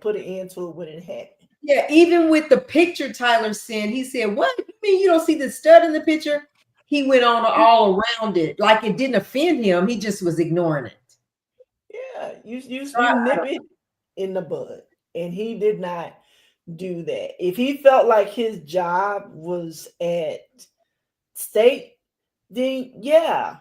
put an end to it when it happened. Yeah, even with the picture Tyler sent, he said, "What you mean you don't see the stud in the picture?" He went on all around it, like it didn't offend him. He just was ignoring it. Yeah, So you nip it in the bud, and he did not do that. If he felt like his job was at stake, then yeah,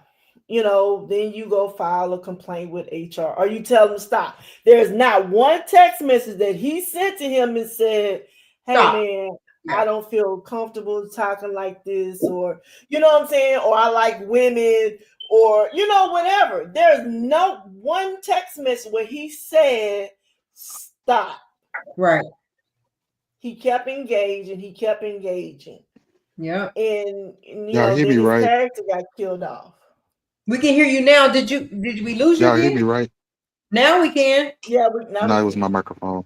then you go file a complaint with HR, or you tell him stop. There's not one text message that he sent to him and said, "Hey stop. man, I Yeah. don't feel comfortable talking like this," or you know what I'm saying, or "I like women," or whatever. There's no one text message where he said stop. Right. He kept engaging. He kept engaging, Yeah. and Y'all hear then me his right? character got killed off. We can hear you now. Did we lose you Y'all hear me again? right? Now we can. Yeah, now No, we it was my can. microphone.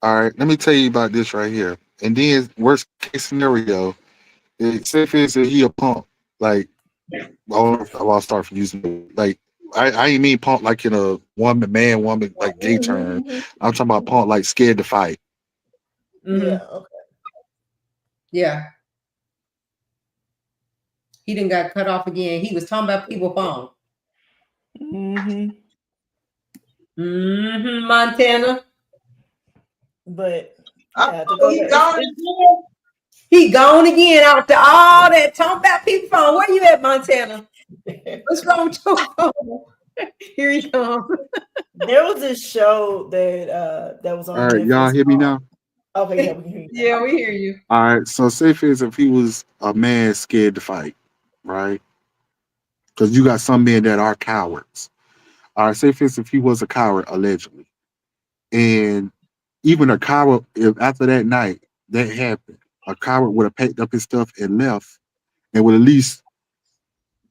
All right, let me tell you about this right here. And then worst case scenario, say for instance he a punk, like I'll start from using like I ain't mean punk like in a woman like gay term. Mhm. I'm talking about punk like scared to fight. Hmm. Yeah. Okay. Yeah. He didn't got cut off again. He was talking about people phone. Hmm. Montana. But yeah, to Oh, go he back, it's, gone it's again? He gone again after all that talking about people phone. Where you at, Montana? What's wrong with your phone? Here he comes. there was this show that was All on right, y'all Netflix hear me called. now? Okay, yeah, we can hear you now. Yeah, we hear you. All right, so say for instance if he was a man scared to fight, right? Because you got some men that are cowards. All right, say for instance if he was a coward allegedly, and even a coward, if after that night that happened, a coward would have packed up his stuff and left, and would at least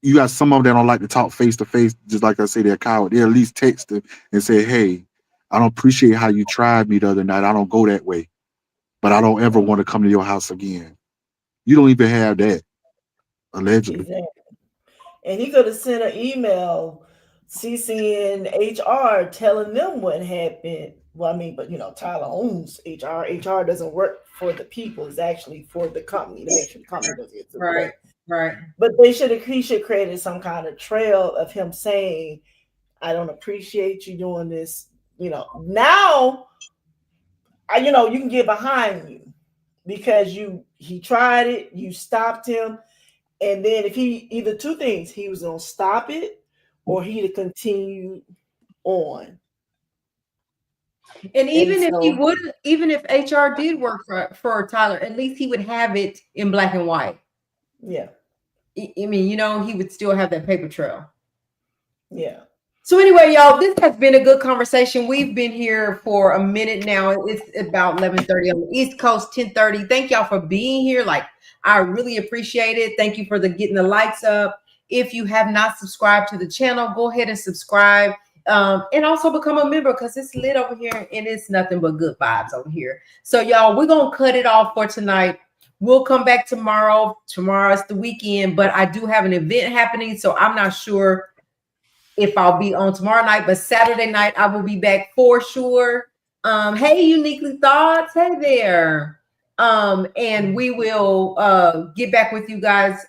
you got some of them that don't like to talk face to face, just like I say, they're a coward. They at least text him and say, "Hey, I don't appreciate how you tried me the other night. I don't go that way, but I don't ever want to come to your house again." You don't even have that, allegedly. Exactly. And he could have sent an email CCing HR telling them what happened. Well, I mean, but Tyler owns HR. HR doesn't work for the people; it's actually for the company to make sure the company doesn't get sued. Right, right. But he should created some kind of trail of him saying, "I don't appreciate you doing this." Now you can get behind you because he tried it, you stopped him, and then if he either two things, he was gonna stop it or he'd have continued on. And And even if he so would, even if HR did work for Tyler, at least he would have it in black and white. yeah, I mean, he would still have that paper trail. yeah. So anyway, y'all, this has been a good conversation. We've been here for a minute now. It's about 11:30 on the East Coast, 10:30. Thank y'all for being here. Like, I really appreciate it. Thank you for getting the lights up. If you have not subscribed to the channel, go ahead and subscribe. And also become a member because it's lit over here and it's nothing but good vibes over here. So y'all, we're gonna cut it off for tonight. We'll come back tomorrow. Tomorrow's the weekend, but I do have an event happening, so I'm not sure if I'll be on tomorrow night, but Saturday night I will be back for sure. Hey, Uniquely Thoughts. Hey there. And we will get back with you guys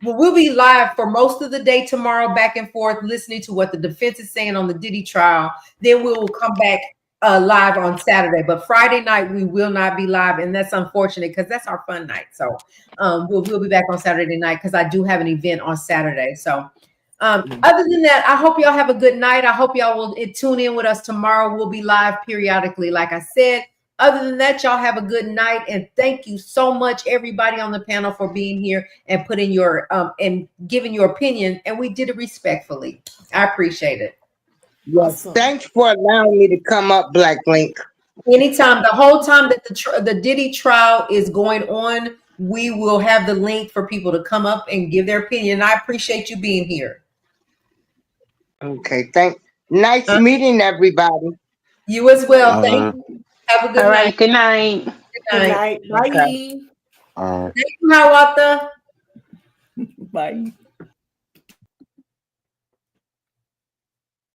we'll be live for most of the day tomorrow, back and forth, listening to what the defense is saying on the Diddy trial. Then we will come back live on Saturday. But Friday night we will not be live, and that's unfortunate because that's our fun night. So we'll be back on Saturday night because I do have an event on Saturday. So other than that, I hope y'all have a good night. I hope y'all will tune in with us tomorrow. We'll be live periodically, like I said. Other than that, y'all have a good night. And thank you so much, everybody on the panel, for being here and putting your and giving your opinion. And we did it respectfully. I appreciate it. Yes. Awesome. Thanks for allowing me to come up, Black Link. Anytime, the whole time that the Diddy trial is going on, we will have the link for people to come up and give their opinion. I appreciate you being here. Okay, nice meeting everybody. You as well. Thank Uh, you. Have a good All night. right. Good night. Good Good night. night. Okay. Bye. uh, Thank you, Hawata. Bye.